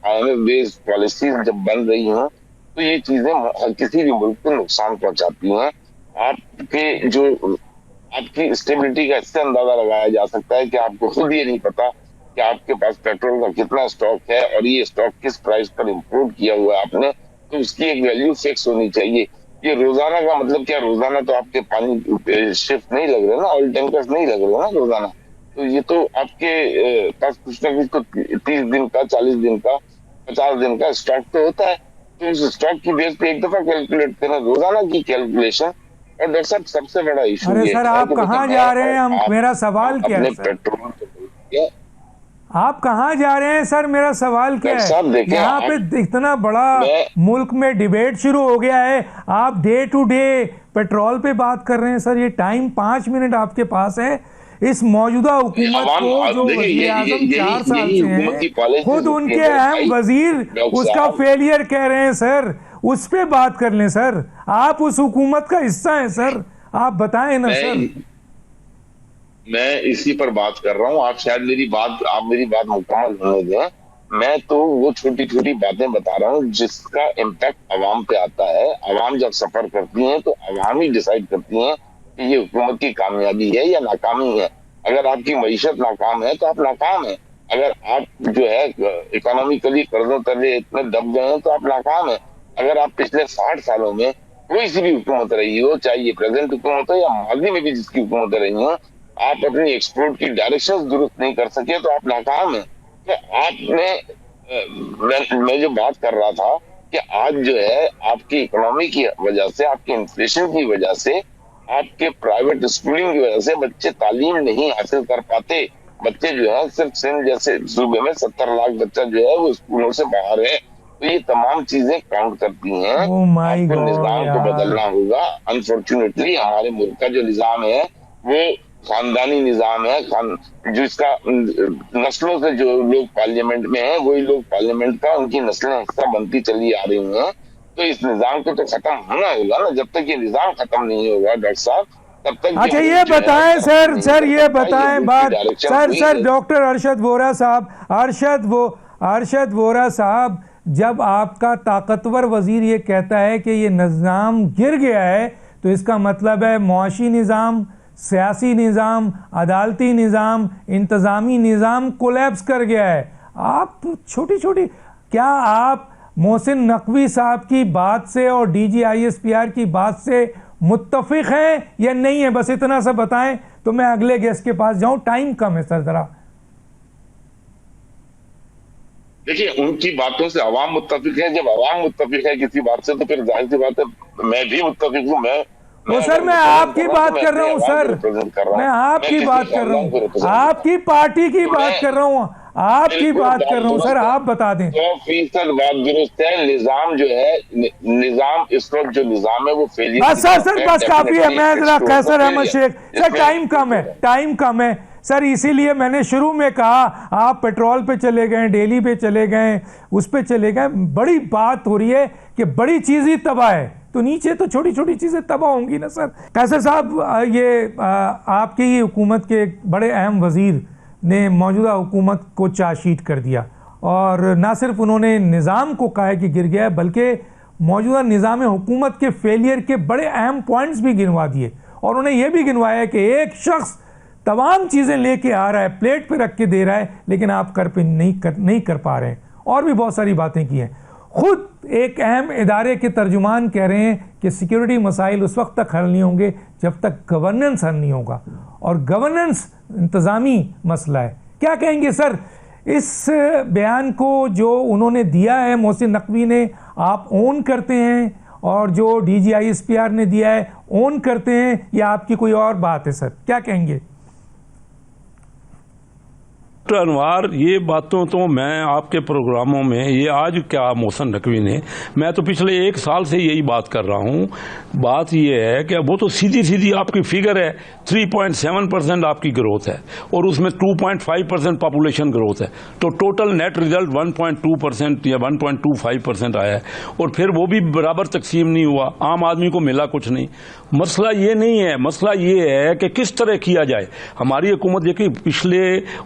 IMF बेस्ड पॉलिसीज जब बन रही हों, तो ये चीजें किसी भी मुल्क को नुकसान पहुंचाती हैं। आपकी स्टेबिलिटी का इससे अंदाजा लगाया जा सकता है कि आपको खुद ये नहीं पता कि आपके पास पेट्रोल का कितना स्टॉक है और ये स्टॉक किस प्राइस पर इंपोर्ट किया हुआ है आपने, तो उसकी एक वैल्यू फिक्स होनी चाहिए। ये रोजाना का मतलब क्या, रोजाना तो आपके पानी शिफ्ट नहीं लग रहे ना, ऑयल टैंकर्स नहीं लग रहे ना रोजाना, तो ये तो आपके पास कुछ ना कुछ तो 30 दिन का, 40 दिन का, 50 दिन का स्टॉक तो होता है। तो उस स्टॉक की बेस पे एक दफा कैलकुलेट करना, रोजाना की कैलकुलेशन। और डॉक्टर साहब सबसे बड़ा इशू अरे सर, आप कहाँ जा रहे हैं? मेरा सवाल क्या है सर? पेट्रोल, आप कहाँ जा रहे हैं सर? मेरा सवाल क्या है? यहाँ पे इतना बड़ा मुल्क में डिबेट शुरू हो गया है, आप डे टू डे पेट्रोल पे बात कर रहे हैं सर। ये टाइम 5 मिनट आपके पास है। इस मौजूदा हुकूमत को, जो वज़ीर आज़म 4 साल से हैं, खुद उनके अहम वजीर उसका फेलियर कह रहे हैं सर। उस पे बात कर लें सर, आप उस हुकूमत का हिस्सा हैं सर, आप बताएं ना सर। मैं इसी पर बात कर रहा हूँ, आप शायद मेरी बात मुकम्मल होने दें। मैं तो वो छोटी छोटी बातें बता रहा हूँ जिसका इम्पैक्ट अवाम पे आता है। अवाम जब सफर करती हैं तो अवाम ही डिसाइड करती हैं कि ये हुकूमत की कामयाबी है या नाकामी है। अगर आपकी मईशत नाकाम है तो आप नाकाम है, अगर आप जो है इकोनॉमिकली कर्जों तले इतने दब गए हैं तो आप नाकाम है। अगर आप पिछले 60 सालों में कोई सी भी हुकूमत रही हो, चाहे ये प्रेजेंट हुकूमत हो या माजी में भी जिसकी हुकूमत रही हो, आप अपनी एक्सपोर्ट की डायरेक्शन दुरुस्त नहीं कर सके तो आप नाकाम हैं। तो आपने मैं जो बात कर रहा था कि आज जो है आपकी इकोनॉमी की वजह से, आपके इन्फ्लेशन की वजह से, आपके प्राइवेट स्कूलिंग की वजह से बच्चे तालीम नहीं हासिल कर पाते। बच्चे जो है सिर्फ सिंध जैसे सूबे में 70 लाख बच्चा जो है वो स्कूलों से बाहर है। तो ये तमाम चीजें काउंट करती हैं। आपको निजाम को बदलना होगा। अनफॉर्चुनेटली हमारे मुल्क का जो निजाम है वो खानदानी निजाम है, जिसका नस्लों से जो लोग पार्लियामेंट में हैं वही लोग पार्लियामेंट का उनकी नस्लें हिस्सा बनती चली आ रही हैं। तो इस निजाम को तो खत्म होना होगा ना। जब तक ये निजाम खत्म नहीं होगा डॉक्टर साहब तब तक। अच्छा ये बताएं सर ये बताएं बात सर डॉक्टर अरशद वोरा साहब, अरशद वोरा साहब, जब आपका ताकतवर वजीर ये कहता है कि ये निज़ाम गिर गया है तो इसका मतलब है मुआशी निज़ाम, सियासी निज़ाम, अदालती निज़ाम, इंतज़ामी निज़ाम कोलैप्स कर गया है। आप छोटी छोटी, क्या आप मोहसिन नकवी साहब की बात से और DGISPR की बात से मुत्तफिक हैं या नहीं है? बस इतना सा बताएं तो मैं अगले गेस्ट के पास जाऊं, टाइम कम है सर जरा। देखिए उनकी बातों से अवाम मुत्तफिक है। जब अवाम मुत्तफिक है किसी बात से तो फिर जाहिर सी बात है मैं भी मुत्तफिक हूँ। वो सर मैं आपकी बात कर रहा हूँ सर, मैं आपकी बात कर रहा हूँ, आपकी पार्टी की बात कर रहा हूँ, आपकी बात कर रहा हूँ सर, आप बता दें। 100% बात दुरुस्त है। निजाम जो है, निजाम इस वक्त जो निजाम है वो फेलियर। बस सर बस काफी है। मैं जरा कैसर अहमद शेख सर, टाइम कम है सर, इसीलिए मैंने शुरू में कहा आप पेट्रोल पे चले गए, डेली पे चले गए, उस पे चले गए। बड़ी बात हो रही है कि बड़ी चीज ही तबाह है तो नीचे तो छोटी छोटी चीजें तबाह होंगी ना सर। कैसर साहब, ये आपकी ही हुकूमत के एक बड़े अहम वजीर ने मौजूदा हुकूमत को चार्जशीट कर दिया और ना सिर्फ उन्होंने निज़ाम को कहा है कि गिर गया है बल्कि मौजूदा निज़ाम हुकूमत के फेलियर के बड़े अहम पॉइंट्स भी गिनवा दिए और उन्हें यह भी गिनवाया है कि एक शख्स तमाम चीज़ें लेके आ रहा है, प्लेट पे रख के दे रहा है, लेकिन आप नहीं कर पा रहे हैं। और भी बहुत सारी बातें की हैं। खुद एक अहम इदारे के तर्जुमान कह रहे हैं कि सिक्योरिटी मसाइल उस वक्त तक हल नहीं होंगे जब तक गवर्नेंस हल नहीं होगा, और गवर्नेंस इंतज़ामी मसला है। क्या कहेंगे सर इस बयान को जो उन्होंने दिया है मोहसिन नकवी ने, आप ओन करते हैं, और जो DGISPR ने दिया है ओन करते हैं, या आपकी कोई और बात है सर? क्या कहेंगे? डॉक्टर अनवार, ये बातों तो मैं आपके प्रोग्रामों में, ये आज क्या मोहसिन नकवी ने, मैं तो पिछले 1 साल से यही बात कर रहा हूँ। बात ये है कि वो तो सीधी सीधी आपकी फिगर है, 3.7% आपकी ग्रोथ है और उसमें 2.5% पॉपुलेशन ग्रोथ है, तो टोटल नेट रिजल्ट 1.2% या 1.25% आया है। और फिर वो भी बराबर तकसीम नहीं हुआ, आम आदमी को मिला कुछ नहीं। मसला ये नहीं है, मसला ये है कि किस तरह किया जाए। हमारी हुकूमत देखिए पिछले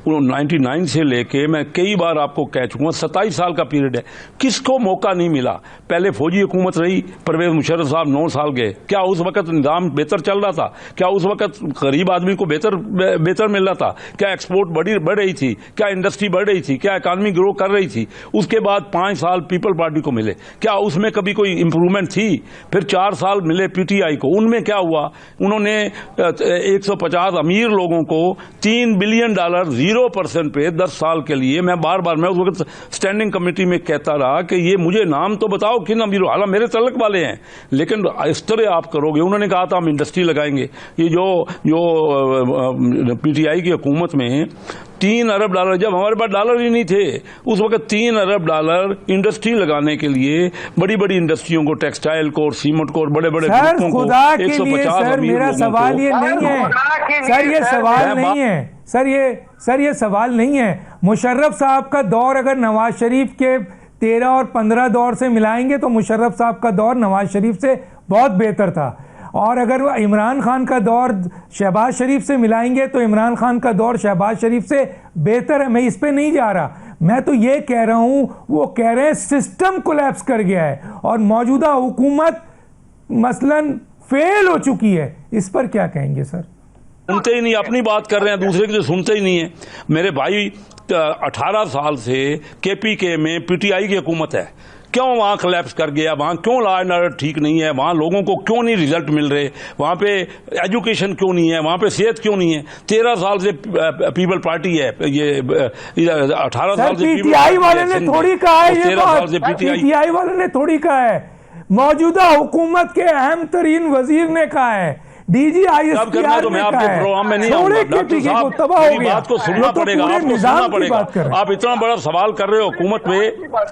99 से लेके, मैं कई बार आपको कह चुका हूँ, 27 साल का पीरियड है, किसको मौका नहीं मिला। पहले फौजी हुकूमत रही, परवेज मुशर्रफ साहब 9 साल गए, क्या उस वक्त निज़ाम बेहतर चल रहा था? क्या उस वक्त गरीब आदमी को बेहतर मिल रहा था? क्या एक्सपोर्ट बढ़ रही थी? क्या इंडस्ट्री बढ़ रही थी? क्या इकानमी ग्रो कर रही थी? उसके बाद 5 साल पीपल पार्टी को मिले, क्या उसमें कभी कोई इंप्रूवमेंट थी? फिर 4 साल मिले PTI को, उनमें क्या हुआ? उन्होंने 150 अमीर लोगों को $3 बिलियन 0% पे 10 साल के लिए, मैं उस वक्त स्टैंडिंग कमेटी में कहता रहा कि ये मुझे नाम तो बताओ किन अमीरों, हालांकि मेरे तलक वाले हैं, लेकिन इस तरह आप करोगे। उन्होंने कहा था हम इंडस्ट्री लगाएंगे। ये जो PTI की हुकूमत में $3 अरब, जब हमारे पास डॉलर ही नहीं थे उस वक्त, $3 अरब इंडस्ट्री लगाने के लिए, बड़ी बड़ी इंडस्ट्रियों को, टेक्सटाइल को और सीमेंट को और बड़े बड़े ग्रुपों को, 150 सर मेरा सवाल ये नहीं है सर, ये सवाल नहीं है सर, ये सवाल नहीं है। मुशर्रफ साहब का दौर अगर नवाज शरीफ के 13 और 15 दौर से मिलाएंगे तो मुशर्रफ साहब का दौर नवाज शरीफ से बहुत बेहतर था, और अगर इमरान खान का दौर शहबाज शरीफ से मिलाएंगे तो इमरान खान का दौर शहबाज शरीफ से बेहतर है। मैं इस पे नहीं जा रहा, मैं तो ये कह रहा हूं, वो कह रहे हैं सिस्टम कोलैप्स कर गया है और मौजूदा हुकूमत मसलन फेल हो चुकी है। इस पर क्या कहेंगे सर? सुनते ही नहीं, अपनी बात कर रहे हैं, दूसरे की तो सुनते ही नहीं है। मेरे भाई 18 साल से KPK में PTI की हुकूमत है, क्यों वहाँ कोलैप्स कर गया, वहाँ क्यों लॉ एंड ऑर्डर ठीक नहीं है, वहाँ लोगों को क्यों नहीं रिजल्ट मिल रहे, वहाँ पे एजुकेशन क्यों नहीं है, वहाँ पे सेहत क्यों नहीं है। 13 साल से पीपल पार्टी है, ये 18 साल से पीटीआई वाले ने थोड़ी कहा है, 13 साल से पीटीआई वाले ने थोड़ी कहा है, मौजूदा हुकूमत के अहम तरीन वजीर ने कहा है, DGISPR तो मैं ने आपके कहा है। प्रोग्राम में नहीं आऊंगा डॉक्टर साहब, मेरी बात को सुनना पड़ेगा, आपको सुनना पड़ेगा। आप इतना बड़ा सवाल कर रहे हो हुकूमत पे,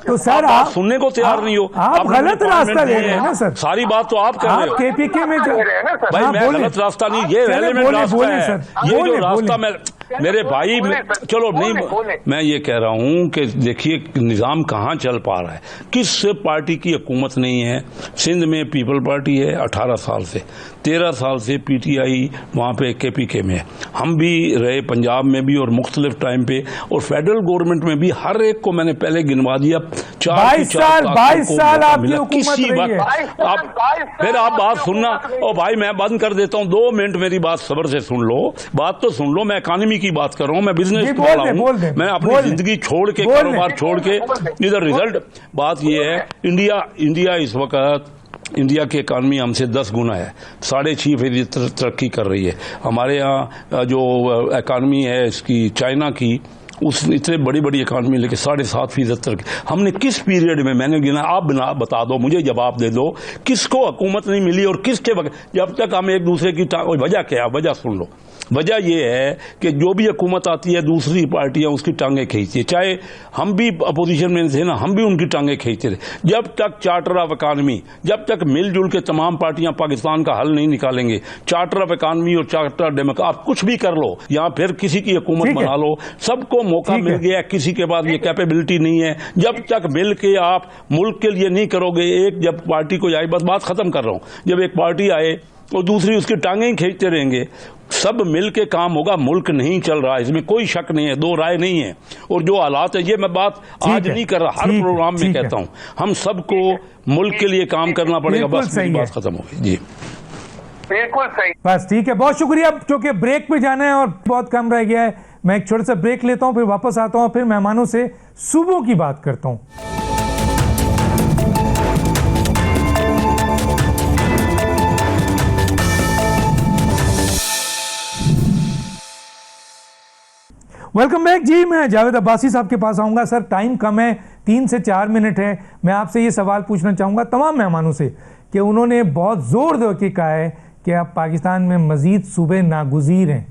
तो सर आप सुनने को तैयार नहीं हो, आप गलत रास्ता ले रहे हैं ना सर। सारी बात तो आप कर रहे हो। KPK में भाई मैं गलत रास्ता नहीं, ये रेलेवेंट रास्ता है, ये जो रास्ता मैं मेरे भाई चलो नहीं, मैं ये कह रहा हूं कि देखिए निजाम कहां चल पा रहा है, किस पार्टी की हुकूमत नहीं है। सिंध में पीपल पार्टी है 18 साल से, 13 साल से PTI वहां पे KPK में है। हम भी रहे पंजाब में भी और मुख्तलिफ टाइम पे, और फेडरल गवर्नमेंट में भी हर एक को मैंने पहले गिनवा दिया। 22 साल आपकी हुकूमत रही है। फिर आप बात सुनना, ओ भाई मैं बंद कर देता हूँ, 2 मिनट मेरी बात सब्र से सुन लो, बात तो सुन लो। मैं इकानमी की बात कर रहा हूं, मैं बिजनेस वाला हूं, मैं अपनी जिंदगी छोड़ के कारोबार छोड़ के इधर रिजल्ट। बात यह है इंडिया इस वक्त इंडिया की इकानमी हमसे 10 गुना है, 6.5% तरक्की कर रही है। हमारे यहाँ जो इकानमी है इसकी चाइना की, उस इतने बड़ी बड़ी इकानमी लेके 7.5% तरक्की हमने किस पीरियड में, मैंने गिना, आप बता दो, मुझे जवाब दे दो, किसको हुकूमत नहीं मिली और किसके जब तक हम एक दूसरे की वजह क्या, वजह सुन लो। वजह यह है कि जो भी हुकूमत आती है दूसरी पार्टियां उसकी टांगें खींचती है, चाहे हम भी अपोजिशन में थे ना, हम भी उनकी टांगें खींचते थे। जब तक चार्टर ऑफ इकानमी, जब तक मिलजुल के तमाम पार्टियां पाकिस्तान का हल नहीं निकालेंगे, चार्टर ऑफ इकानमी और चार्टर डेमोक्रेसी, आप कुछ भी कर लो या फिर किसी की हुकूमत बना लो, सबको मौका मिल गया, किसी के पास ये कैपेबिलिटी नहीं है। जब तक मिल के आप मुल्क के लिए नहीं करोगे, एक जब पार्टी को जाए, बस बात खत्म कर रहा हूं, जब एक पार्टी आए और दूसरी उसकी टांगें ही खींचते रहेंगे, सब मिल के काम होगा। मुल्क नहीं चल रहा, इसमें कोई शक नहीं है, 2 राय नहीं है। और जो हालात है, ये मैं बात आज नहीं कर रहा, हर प्रोग्राम में कहता हूं, हम सबको मुल्क के लिए काम करना पड़ेगा। बस मेरी बात खत्म हो गई जी, बिल्कुल सही, बस ठीक है, बहुत शुक्रिया। क्योंकि ब्रेक पे जाना है और बहुत कम रह गया है, मैं एक छोटा सा ब्रेक लेता हूं, फिर वापस आता हूं, फिर मेहमानों से सूबों की बात करता हूं। वेलकम बैक जी, मैं जावेद अब्बासी साहब के पास आऊँगा। सर टाइम कम है, 3 से 4 मिनट है। मैं आपसे ये सवाल पूछना चाहूँगा तमाम मेहमानों से कि उन्होंने बहुत ज़ोर दे के कहा है कि अब पाकिस्तान में मज़ीद सूबे नागुज़ीर हैं,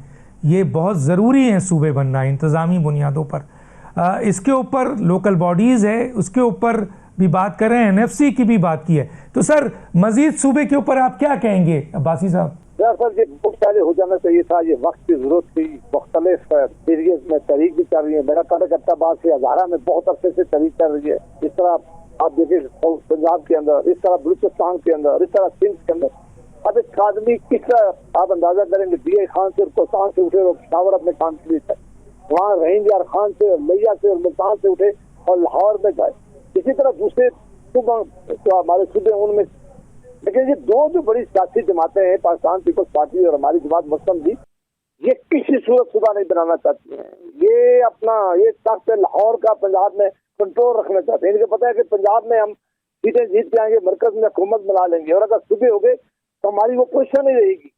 ये बहुत ज़रूरी हैं सूबे बनना इंतज़ामी बुनियादों पर। इसके ऊपर लोकल बॉडीज़ है, उसके ऊपर भी बात कर रहे हैं, NFC की भी बात की है। तो सर मज़ीद सूबे के ऊपर आप क्या कहेंगे अब्बासी साहब? सर ये बहुत पहले हो जाना चाहिए था, ये वक्त की जरूरत थी। मुख्तलिफ एरियाज में तहरीक भी चल रही है, मेरा कार्यकर्ताबाद से हजारा में बहुत अरसे से तहरीक चल रही है। इस तरह आप देखिए पंजाब के अंदर, इस तरह बलूचिस्तान के अंदर, इस तरह सिंध के अंदर। अब एक आदमी किस तरह आप अंदाजा करेंगे, DI खान से कोस्तान से उठे और पिशावर अपने काम के लिए, वहाँ रहीम यार खान से, मैया से और मुल्तान से उठे और लाहौर में गए। इसी तरह दूसरे तो हमारे सूबे उनमें, लेकिन ये 2 जो बड़ी सियासी जमातें हैं, पाकिस्तान पीपल्स पार्टी और हमारी जमात मुस्लिम लीग, ये किसी सूरत सूबा नहीं बनाना चाहती हैं। ये अपना ये तख्त लाहौर का पंजाब में कंट्रोल रखना चाहते हैं। इनको पता है कि पंजाब में हम सीटें जीत के आएंगे, मरकज में हुकूमत बना लेंगे, और अगर सूबे हो गए तो हमारी वो पोजीशन नहीं रहेगी।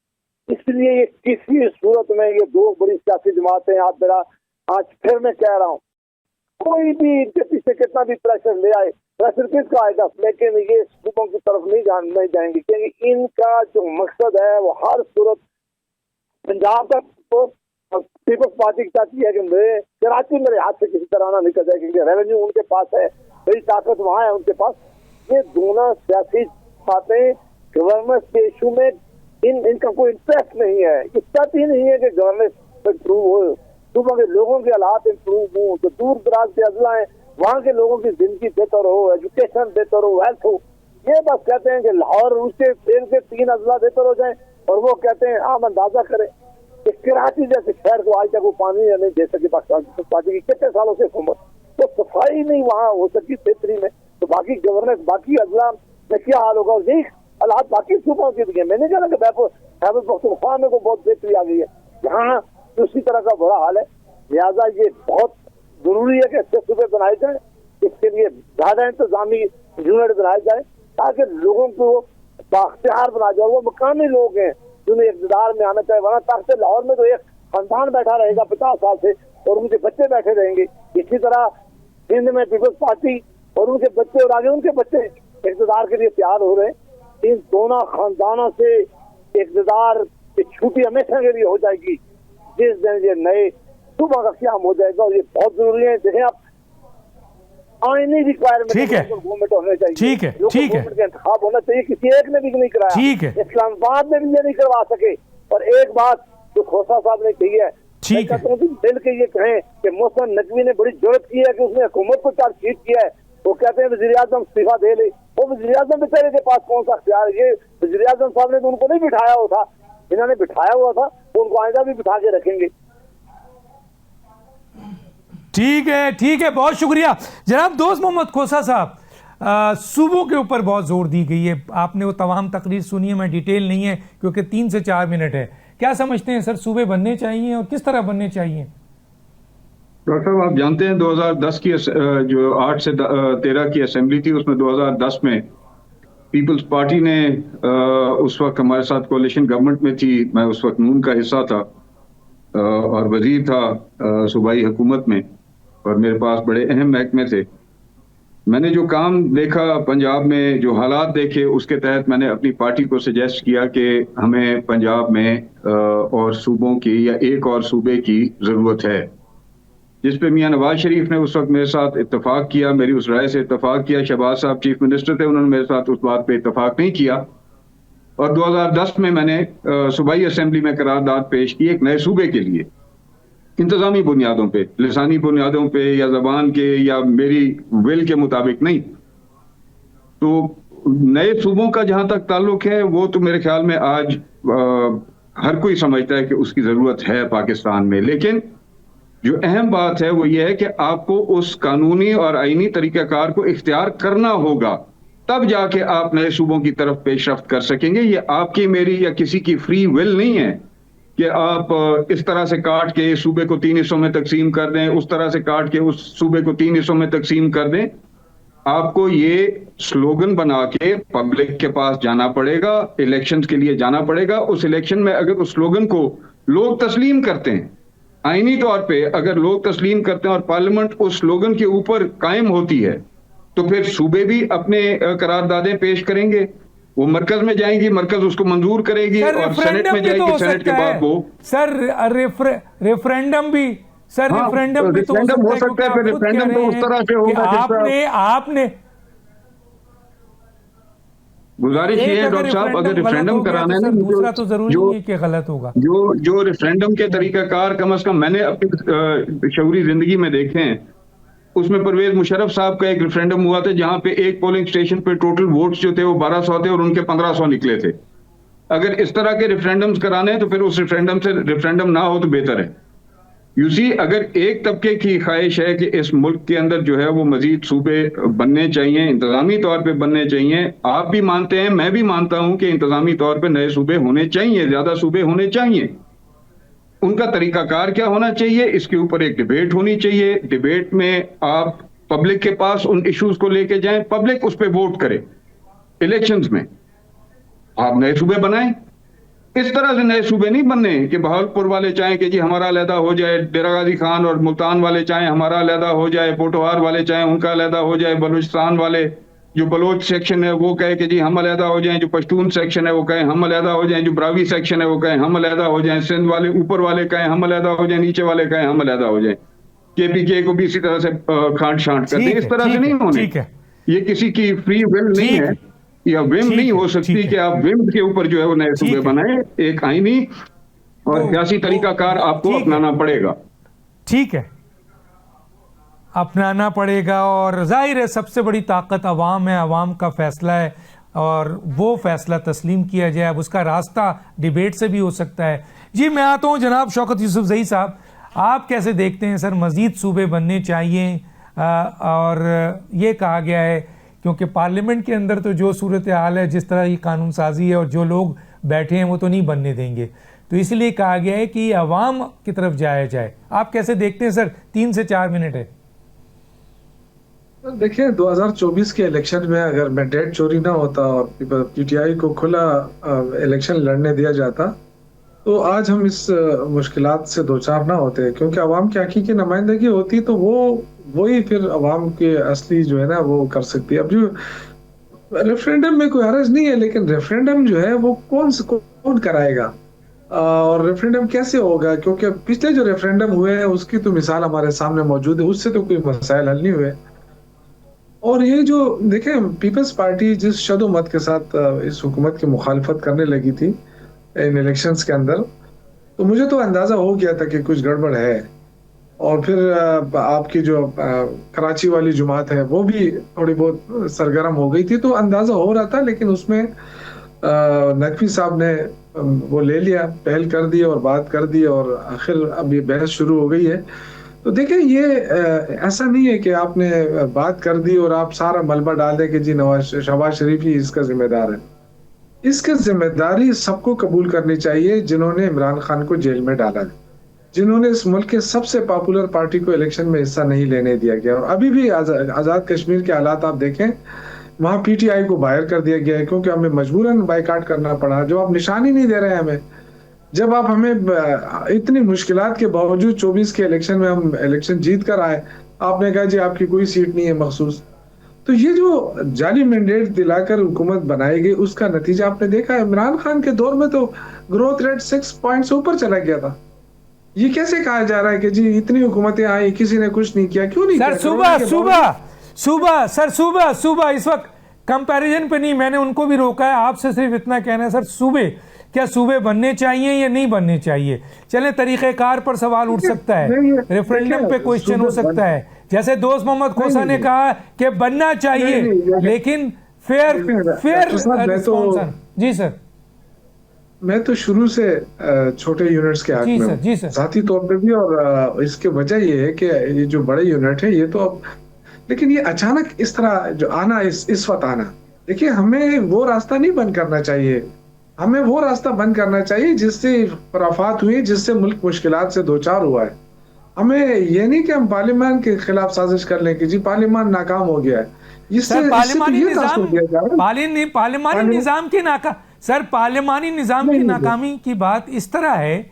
इसलिए ये किसी सूरत में ये 2 बड़ी सियासी जमातें, आप मेरा आज फिर मैं कह रहा हूँ, कोई भी इनके पीछे कितना भी प्रेशर ले आए, प्रेशर किसका आएगा, लेकिन ये सूबों की तरफ नहीं जाएंगे, क्योंकि इनका जो मकसद है वो हर सूरत पंजाब का तो पीपल्स पार्टी चाहती है कि कराची मेरे हाथ से किसी तरह ना निकल जाए, क्योंकि रेवेन्यू उनके पास है, बड़ी ताकत वहाँ है उनके पास। ये दोनों सियासी बातें गवर्नेंस के इशू में इनका कोई इंटरेस्ट नहीं है। ये चाहती ही नहीं है कि गवर्नेंस इम्प्रूव हो, सूबों के लोगों के हालात इम्प्रूव हो, जो दूर दराज के अजला है वहाँ के लोगों की जिंदगी बेहतर हो, एजुकेशन बेहतर हो, हेल्थ हो। ये बस कहते हैं कि लाहौर उसके 3 अजला बेहतर हो जाए, और वो कहते हैं आप अंदाजा करें कि कराची जैसे शहर को आज तक वो पानी नहीं दे सके पाकिस्तान पीपल्स पार्टी की कितने सालों से हुकूमत, तो सफाई नहीं वहाँ हो सकी बेहतरी में, तो बाकी गवर्नेंस बाकी अजला में क्या हाल होगा। यही हालात बाकी सूबों के भी है। मैंने कहा कि खैबर पख्तूनख्वा में को बहुत बेहतरी आ गई है, यहाँ उसी तरह का बुरा हाल है। लिहाजा ये बहुत जरूरी है कि अच्छे सूबे बनाए जाए। इसके लिए ज्यादा इंतजामी यूनिट बनाया जाए ताकि लोगों को बाख्तियार बना जाए। वो मकामी लोग हैं जिन्हें इक़्तिदार में आना चाहिए, वरना ताकि लाहौर में तो एक खानदान बैठा रहेगा 50 साल से और उनके बच्चे बैठे रहेंगे। इसी तरह सिंध में पीपल्स पार्टी और उनके बच्चे और आगे उनके बच्चे इक़्तिदार के लिए तैयार हो रहे हैं। इन दोनों खानदानों से इक़्तिदार की छुट्टी हमेशा के लिए हो जाएगी जिस दिन ये नए सुबह का क़याम हो जाएगा, और ये बहुत जरूरी है। देखें आप, आईनी रिक्वायरमेंट गवर्नमेंट होने चाहिए, ठीक है, ठीक है, इंतखाब होना चाहिए। किसी एक ने भी नहीं कराया, ठीक है, इस्लामाबाद में भी ये नहीं करवा सके। और एक बात जो खोसा साहब ने कही है, ठीक है, मिल के ये कहें कि मोहसिन नकवी ने बड़ी जरूरत की है कि उसने हुकूमत को चार्जशीट किया है। वो कहते हैं वज़ीर आज़म इस्तीफा दे ले, वो वज़ीर आज़म बेचारे के पास कौन सा अख्तियार है? ये वज़ीर आज़म साहब ने तो उनको नहीं बिठाया हुआ था, इन्होंने बिठाया हुआ था, वो उनको आइंदा भी बिठा के रखेंगे। ठीक है, ठीक है, बहुत शुक्रिया जनाब दोस्त मोहम्मद खोसा साहब। सूबों के ऊपर बहुत जोर दी गई है, आपने वो तमाम तकरीर सुनी है, मैं डिटेल नहीं है क्योंकि 3 से 4 मिनट है। क्या समझते हैं सर, सूबे बनने चाहिए और किस तरह बनने चाहिए? डॉक्टर साहब, आप जानते हैं 2010 की जो 8 से 13 की असेंबली थी, उसमें 2010 में पीपल्स पार्टी ने उस वक्त हमारे साथ कोalition गवर्नमेंट में थी, मैं उस वक्त नून का हिस्सा था और वजीर था सूबाई हुकूमत में, और मेरे पास बड़े अहम महकमे थे। मैंने जो काम देखा पंजाब में, जो हालात देखे, उसके तहत मैंने अपनी पार्टी को सजेस्ट किया कि हमें पंजाब में और सूबों की या एक और सूबे की ज़रूरत है, जिस पे मियां नवाज शरीफ ने उस वक्त मेरे साथ इत्तफाक किया, मेरी उस राय से इत्तफाक किया। शहबाज साहब चीफ मिनिस्टर थे, उन्होंने मेरे साथ उस बात पे इत्तफाक नहीं किया, और 2010 में मैंने सूबाई असेंबली में करारदाद पेश की एक नए सूबे के लिए, इंतजामी बुनियादों पे, लिसानी बुनियादों पे या जबान के या मेरी विल के मुताबिक नहीं। तो नए सूबों का जहां तक ताल्लुक है, वो तो मेरे ख्याल में आज हर कोई समझता है कि उसकी जरूरत है पाकिस्तान में, लेकिन जो अहम बात है वो ये है कि आपको उस कानूनी और आईनी तरीकाकार को इख्तियार करना होगा, तब जाके आप नए सूबों की तरफ पेशरफ्त कर सकेंगे। ये आपकी, मेरी या किसी की फ्री विल नहीं है कि आप इस तरह से काट के इस सूबे को 3 हिस्सों में तकसीम कर दें, उस तरह से काट के उस सूबे को 3 हिस्सों में तकसीम कर दें। आपको ये स्लोगन बना के पब्लिक के पास जाना पड़ेगा, इलेक्शंस के लिए जाना पड़ेगा। उस इलेक्शन में अगर उस स्लोगन को लोग तस्लीम करते हैं, आईनी तौर पे अगर लोग तस्लीम करते हैं और पार्लियामेंट उस स्लोगन के ऊपर कायम होती है, तो फिर सूबे भी अपने करारदादें पेश करेंगे, वो मरकज में जाएंगी, मरकज उसको मंजूर करेगी और सेनेट में जाएगी, सेनेट के बाद वो रेफरेंडम भी रेफरेंडम भी तो हो सकता है। फिर रेफरेंडम तो उस तरह से होगा, आपने गुजारिश ये है डॉक्टर साहब, अगर रेफरेंडम कराना है ना, दूसरा तो जरूरी नहीं है कि गलत होगा। जो रेफरेंडम के तरीकाकार कम अज कम मैंने अपनी शऊरी जिंदगी में देखे हैं, उसमें परवेज मुशर्रफ साहब का एक रेफरेंडम हुआ था जहां पे एक पोलिंग स्टेशन पे टोटल वोट्स जो थे वो 1200 थे और उनके 1500 निकले थे। अगर इस तरह के रेफरेंडम्स कराने हैं तो फिर उस रेफरेंडम से रेफरेंडम ना हो तो बेहतर है। यूसी अगर एक तबके की ख्वाहिश है कि इस मुल्क के अंदर जो है वो मजीद सूबे बनने चाहिए, इंतजामी तौर पे बनने चाहिए, आप भी मानते हैं, मैं भी मानता हूं कि इंतजामी तौर पे नए सूबे होने चाहिए, ज्यादा सूबे होने चाहिए। उनका तरीकाकार क्या होना चाहिए, इसके ऊपर एक डिबेट होनी चाहिए। डिबेट में आप पब्लिक के पास उन इश्यूज को लेके जाएं, पब्लिक उस पर वोट करे। इलेक्शंस में आप नए सूबे बनाएं, इस तरह से नए सूबे नहीं बनने कि बहावलपुर वाले चाहें कि जी हमारा अलहदा हो जाए, डेरा गाजी खान और मुल्तान वाले चाहें हमारा अलहदा हो जाए, पोटोहार वाले चाहें उनका अलहदा हो जाए, बलूचिस्तान वाले जो बलोच सेक्शन है वो कहे कि जी हम अलहदा हो जाएं, जो पश्तून सेक्शन है वो कहे हम अलहदा हो जाएं, जो ब्रावी सेक्शन है वो कहे हम अलहदा हो जाएं, सिंध वाले ऊपर वाले कहें हम अलहदा हो जाएं, नीचे वाले कहें हम अलहदा हो जाएं, केपीके को भी इसी तरह से खांट छांट कर दें। इस तरह से नहीं होने, ये किसी की फ्री विल नहीं है या विम नहीं हो सकती कि आप विम के ऊपर जो है वो नए सूबे बनाए। एक आईनी और सियासी तरीकाकार आपको अपनाना पड़ेगा। ठीक है, अपनाना पड़ेगा, और जाहिर है सबसे बड़ी ताकत अवाम है, अवाम का फैसला है और वो फैसला तस्लीम किया जाए। अब उसका रास्ता डिबेट से भी हो सकता है। जी मैं आता हूँ जनाब शौकत यूसुफजई साहब, आप कैसे देखते हैं सर, मज़ीद सूबे बनने चाहिए? और ये कहा गया है क्योंकि पार्लियामेंट के अंदर तो जो सूरत हाल है, जिस तरह की कानून साजी है और जो लोग बैठे हैं वो तो नहीं बनने देंगे, तो इसलिए कहा गया है कि अवाम की तरफ जाया जाए। आप कैसे देखते हैं सर? 3 से 4 मिनट है। देखिए 2024 के इलेक्शन में अगर मैंडेट चोरी ना होता और पीटीआई को खुला इलेक्शन लड़ने दिया जाता तो आज हम इस मुश्किलात से दो चार ना होते, क्योंकि अवाम की हकीकी नुमाइंदगी होती तो वही फिर अवाम के असली जो है ना वो कर सकती है। अब जो रेफरेंडम में कोई हर्ज नहीं है, लेकिन रेफरेंडम जो है वो कौन कराएगा और रेफरेंडम कैसे होगा, क्योंकि पिछले जो रेफरेंडम हुए हैं उसकी तो मिसाल हमारे सामने मौजूद है, उससे तो कोई मसाइल हल नहीं हुए। और ये जो देखें पीपल्स पार्टी जिस शदोमत के साथ इस हुकूमत की मुखालफत करने लगी थी इन इलेक्शंस के अंदर, तो मुझे तो अंदाजा हो गया था कि कुछ गड़बड़ है। और फिर आपकी जो कराची वाली जुमात है वो भी थोड़ी बहुत सरगर्म हो गई थी, तो अंदाजा हो रहा था, लेकिन उसमें नकवी साहब ने वो ले लिया, पहल कर दी और बात कर दी और आखिर अब ये बहस शुरू हो गई है। तो देखिए ये ऐसा नहीं है कि आपने बात कर दी और आप सारा मलबा डाल दें कि जी शहबाज शरीफ ही इसका जिम्मेदार है। इसकी जिम्मेदारी सबको कबूल करनी चाहिए जिन्होंने इमरान खान को जेल में डाला है, जिन्होंने इस मुल्क के सबसे पॉपुलर पार्टी को इलेक्शन में हिस्सा नहीं लेने दिया गया। और अभी भी आजाद कश्मीर के हालात आप देखें, वहां पीटीआई को बाहर कर दिया गया है क्योंकि हमें मजबूरन बाइकाट करना पड़ा। जो आप निशानी नहीं दे रहे हैं हमें, जब आप हमें इतनी मुश्किलात के बावजूद 24 के इलेक्शन में हम इलेक्शन जीत कर आए, आपने कहा जी आपकी कोई सीट नहीं है मखसूस। तो ये जो जाली मैंडेट दिलाकर हुकूमत बनाई गई उसका नतीजा आपने देखा। इमरान खान के दौर में तो ग्रोथ रेट 6 पॉइंट से ऊपर चला गया था। ये कैसे कहा जा रहा है कि जी इतनी हुकूमतें आई किसी ने कुछ नहीं किया? क्यों नहीं सर? सुबह इस वक्त कंपैरिजन पे नहीं, मैंने उनको भी रोका है, आपसे सिर्फ इतना कहना है सर, क्या सूबे बनने चाहिए या नहीं बनने चाहिए? चले तरीक़ेकार पर सवाल उठ सकता है, रेफरेंडम पे क्वेश्चन हो सकता है, जैसे दोस्त मोहम्मद खोसा ने कहा कि बनना चाहिए, लेकिन फेयर रिस्पॉन्स। जी सर, मैं तो शुरू से छोटे यूनिट्स के हक में हूं, जाती तौर पे भी, और इसकी वजह ये है कि ये जो बड़े यूनिट है ये तो अब, लेकिन ये अचानक इस तरह जो आना, इस वक्त आना, देखिए हमें वो रास्ता नहीं बंद करना चाहिए। हमें वो रास्ता बंद करना चाहिए जिससे खराफात हुई, जिससे मुल्क मुश्किलात से दो चार हुआ है। हमें ये नहीं कि हम पार्लियामान के खिलाफ साजिश कर लें कि जी पार्लियामान नाकाम हो गया है। पार्लियामानी निजाम की पार्लियामानी निजाम की नाकामी की बात इस तरह है,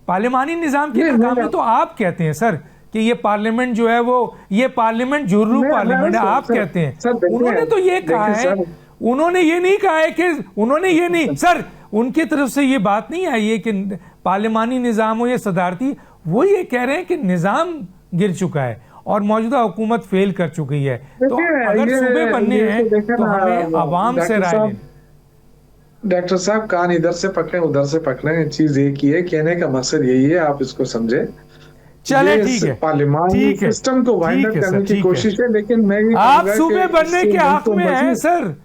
पार्लियामानी निजाम की नाकामी तो आप कहते हैं सर कि ये पार्लियामेंट जो है वो, ये पार्लियामेंट जुर्रू पार्लियामेंट है, आप कहते हैं। उन्होंने तो ये कहा है, उन्होंने ये नहीं कहा है कि उन्होंने ये नहीं, सर उनकी तरफ से ये बात नहीं आई है कि पार्लियामानी निज़ाम हो या सदारती, वो ये कह रहे हैं कि निज़ाम गिर चुका है और मौजूदा हुकूमत फेल कर चुकी है। तो अगर सूबे बनने हैं तो हमें आवाम से राय लेनी। डॉक्टर साहब कान इधर से पकड़े उधर से पकड़े, चीज एक ही है, कहने का मकसद यही है, आप इसको समझे। चले ठीक है, पार्लियामानी सिस्टम को वाइंड अप करने की कोशिश है, लेकिन मैं आप सूबे बनने के हक में हैं सर,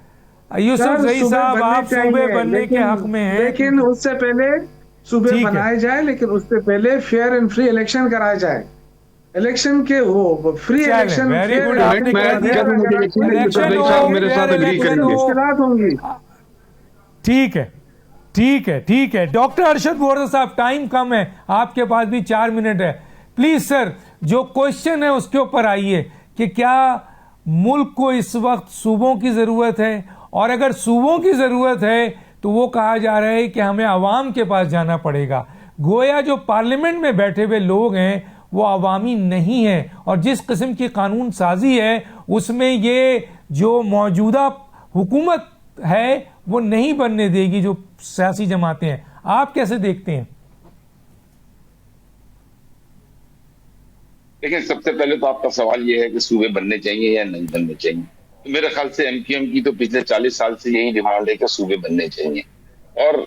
यूसुफ जही साहब, आप सूबे बनने के हक में हैं, लेकिन उससे पहले सूबे बनाए जाए, लेकिन उससे पहले फेयर एंड फ्री इलेक्शन कराए जाए। इलेक्शन के वो फ्री इलेक्शन, मेरे साथ एग्री करेंगे। ठीक है। डॉक्टर अरशद बोरदा साहब, टाइम कम है, आपके पास भी 4 मिनट है, प्लीज सर जो क्वेश्चन है उसके ऊपर आइए कि क्या मुल्क को इस वक्त सूबों की जरूरत है, और अगर सूबों की जरूरत है तो वो कहा जा रहा है कि हमें अवाम के पास जाना पड़ेगा। गोया जो पार्लियामेंट में बैठे हुए लोग हैं वो अवामी नहीं है, और जिस किस्म की कानून साजी है उसमें ये जो मौजूदा हुकूमत है वो नहीं बनने देगी जो सियासी जमातें हैं। आप कैसे देखते हैं? देखिए, सबसे पहले तो आपका सवाल ये है कि सूबे बनने चाहिए या नहीं बनने चाहिए। तो मेरे ख्याल से एमक्यूएम की तो पिछले 40 साल से यही डिमांड है कि सूबे बनने चाहिए, और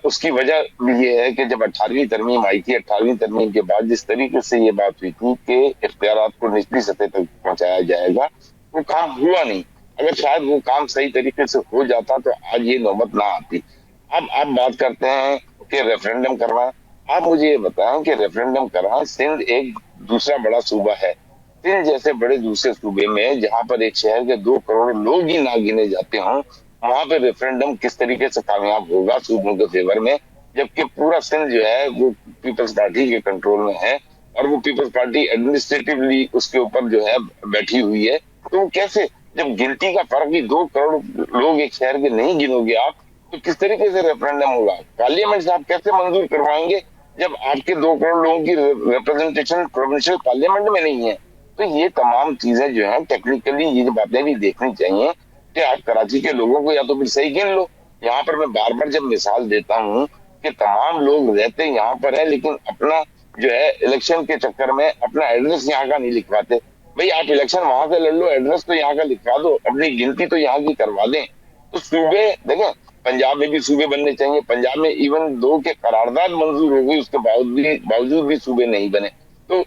उसकी वजह ये है कि जब 18वीं तरमीम आई थी, 18वीं तरमीम के बाद जिस तरीके से ये बात हुई थी कि इख्तियारात को निचली सतह तक पहुंचाया जाएगा, वो काम हुआ नहीं। अगर शायद वो काम सही तरीके से हो जाता तो आज ये नौबत ना आती। अब आप बात करते हैं कि रेफरेंडम करना, आप मुझे ये बताएं कि रेफरेंडम करना, सिंध एक दूसरा बड़ा सूबा है, सिंध जैसे बड़े दूसरे सूबे में जहां पर एक शहर के 2 करोड़ लोग ही ना गिने जाते हों, वहां पे रेफरेंडम किस तरीके से कामयाब होगा सूबों के फेवर में, जबकि पूरा सिंध जो है वो पीपल्स पार्टी के कंट्रोल में है, और वो पीपल्स पार्टी एडमिनिस्ट्रेटिवली उसके ऊपर जो है बैठी हुई है, तो कैसे, जब गिनती का फर्क भी 2 करोड़ लोग एक शहर के नहीं गिनोगे आप, तो किस तरीके से रेफरेंडम होगा? पार्लियामेंट से आप कैसे मंजूर करवाएंगे जब आपके 2 करोड़ लोगों की रिप्रेजेंटेशन प्रोविंशियल पार्लियामेंट में नहीं है? तो ये तमाम चीजें जो है टेक्निकली ये बातें भी देखनी चाहिए कि आप कराची के लोगों को या तो फिर सही गिन लो। यहाँ पर मैं बार बार जब मिसाल देता हूँ कि तमाम लोग रहते यहाँ पर है लेकिन अपना जो है इलेक्शन के चक्कर में अपना एड्रेस यहाँ का नहीं लिखवाते। भाई आप इलेक्शन वहां से लड़ लो, एड्रेस तो यहाँ का लिखवा दो, अपनी गिनती तो यहाँ की करवा दें। तो सूबे देखें, पंजाब में भी सूबे बनने चाहिए। पंजाब में इवन 2 के करारदाद मंजूर हो गई, उसके बावजूद भी सूबे नहीं बने। तो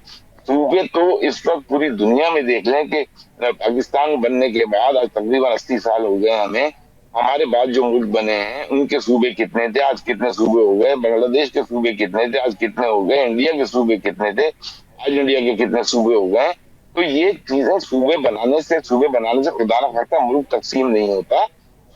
सूबे तो इस वक्त पूरी दुनिया में देख लें कि पाकिस्तान बनने के बाद आज तकरीबन 80 साल हो गए हमें, हमारे बाद जो मुल्क बने हैं उनके सूबे कितने थे, आज कितने सूबे हो गए, बांग्लादेश के सूबे कितने थे, आज कितने हो गए, इंडिया के सूबे कितने थे, आज इंडिया के कितने सूबे हो गए। तो ये चीजें सूबे बनाने से खुदा न खास्ता मुल्क तकसीम नहीं होता,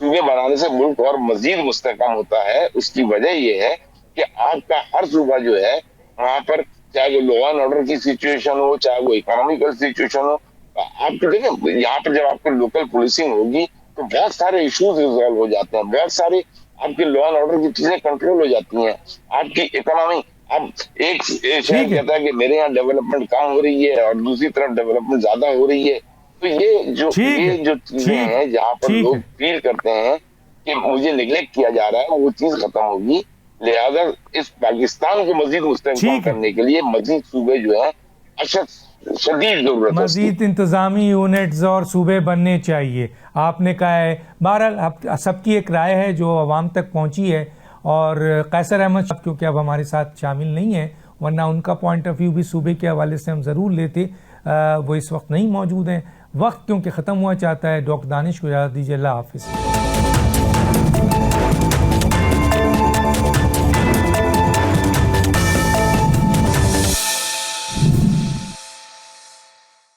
सूबे बनाने से मुल्क और मजीद मुस्तहकम होता है। उसकी वजह ये है कि आपका हर सूबा जो है वहां पर चाहे वो लॉ एंड ऑर्डर की सिचुएशन हो, चाहे वो इकोनॉमिकल सिचुएशन हो, आपको देखें यहाँ पर जब आपको लोकल पुलिसिंग होगी तो बहुत सारे इश्यूज रिजॉल्व हो जाते हैं, बहुत सारे आपके लॉ एंड ऑर्डर की चीजें कंट्रोल हो जाती हैं। आपकी इकोनॉमी, अब एक शहर कहता है कि मेरे यहाँ डेवलपमेंट कम हो रही है और दूसरी तरफ डेवलपमेंट ज्यादा हो रही है। तो ये जो चीजें हैं जहाँ पर लोग फील करते हैं कि मुझे निगलेक्ट किया जा रहा है, वो चीज खत्म होगी। लिहाजा इस पाकिस्तान को मजीद मुस्तहकम करने के लिए मजीद सूबे जो है शदीद जरूरत है, मजीद इंतजामी यूनिट्स और सूबे बनने चाहिए। आपने कहा है, बहरहाल सबकी एक राय है जो अवाम तक पहुंची है। और कैसर अहमद साहब क्योंकि अब हमारे साथ शामिल नहीं है, वरना उनका पॉइंट ऑफ व्यू भी सूबे के हवाले से हम ज़रूर लेते, वो इस वक्त नहीं मौजूद हैं। वक्त क्योंकि ख़त्म हुआ चाहता है। डॉक्टर दानिश को इजाज़त दीजिए, अल्लाह हाफिज़।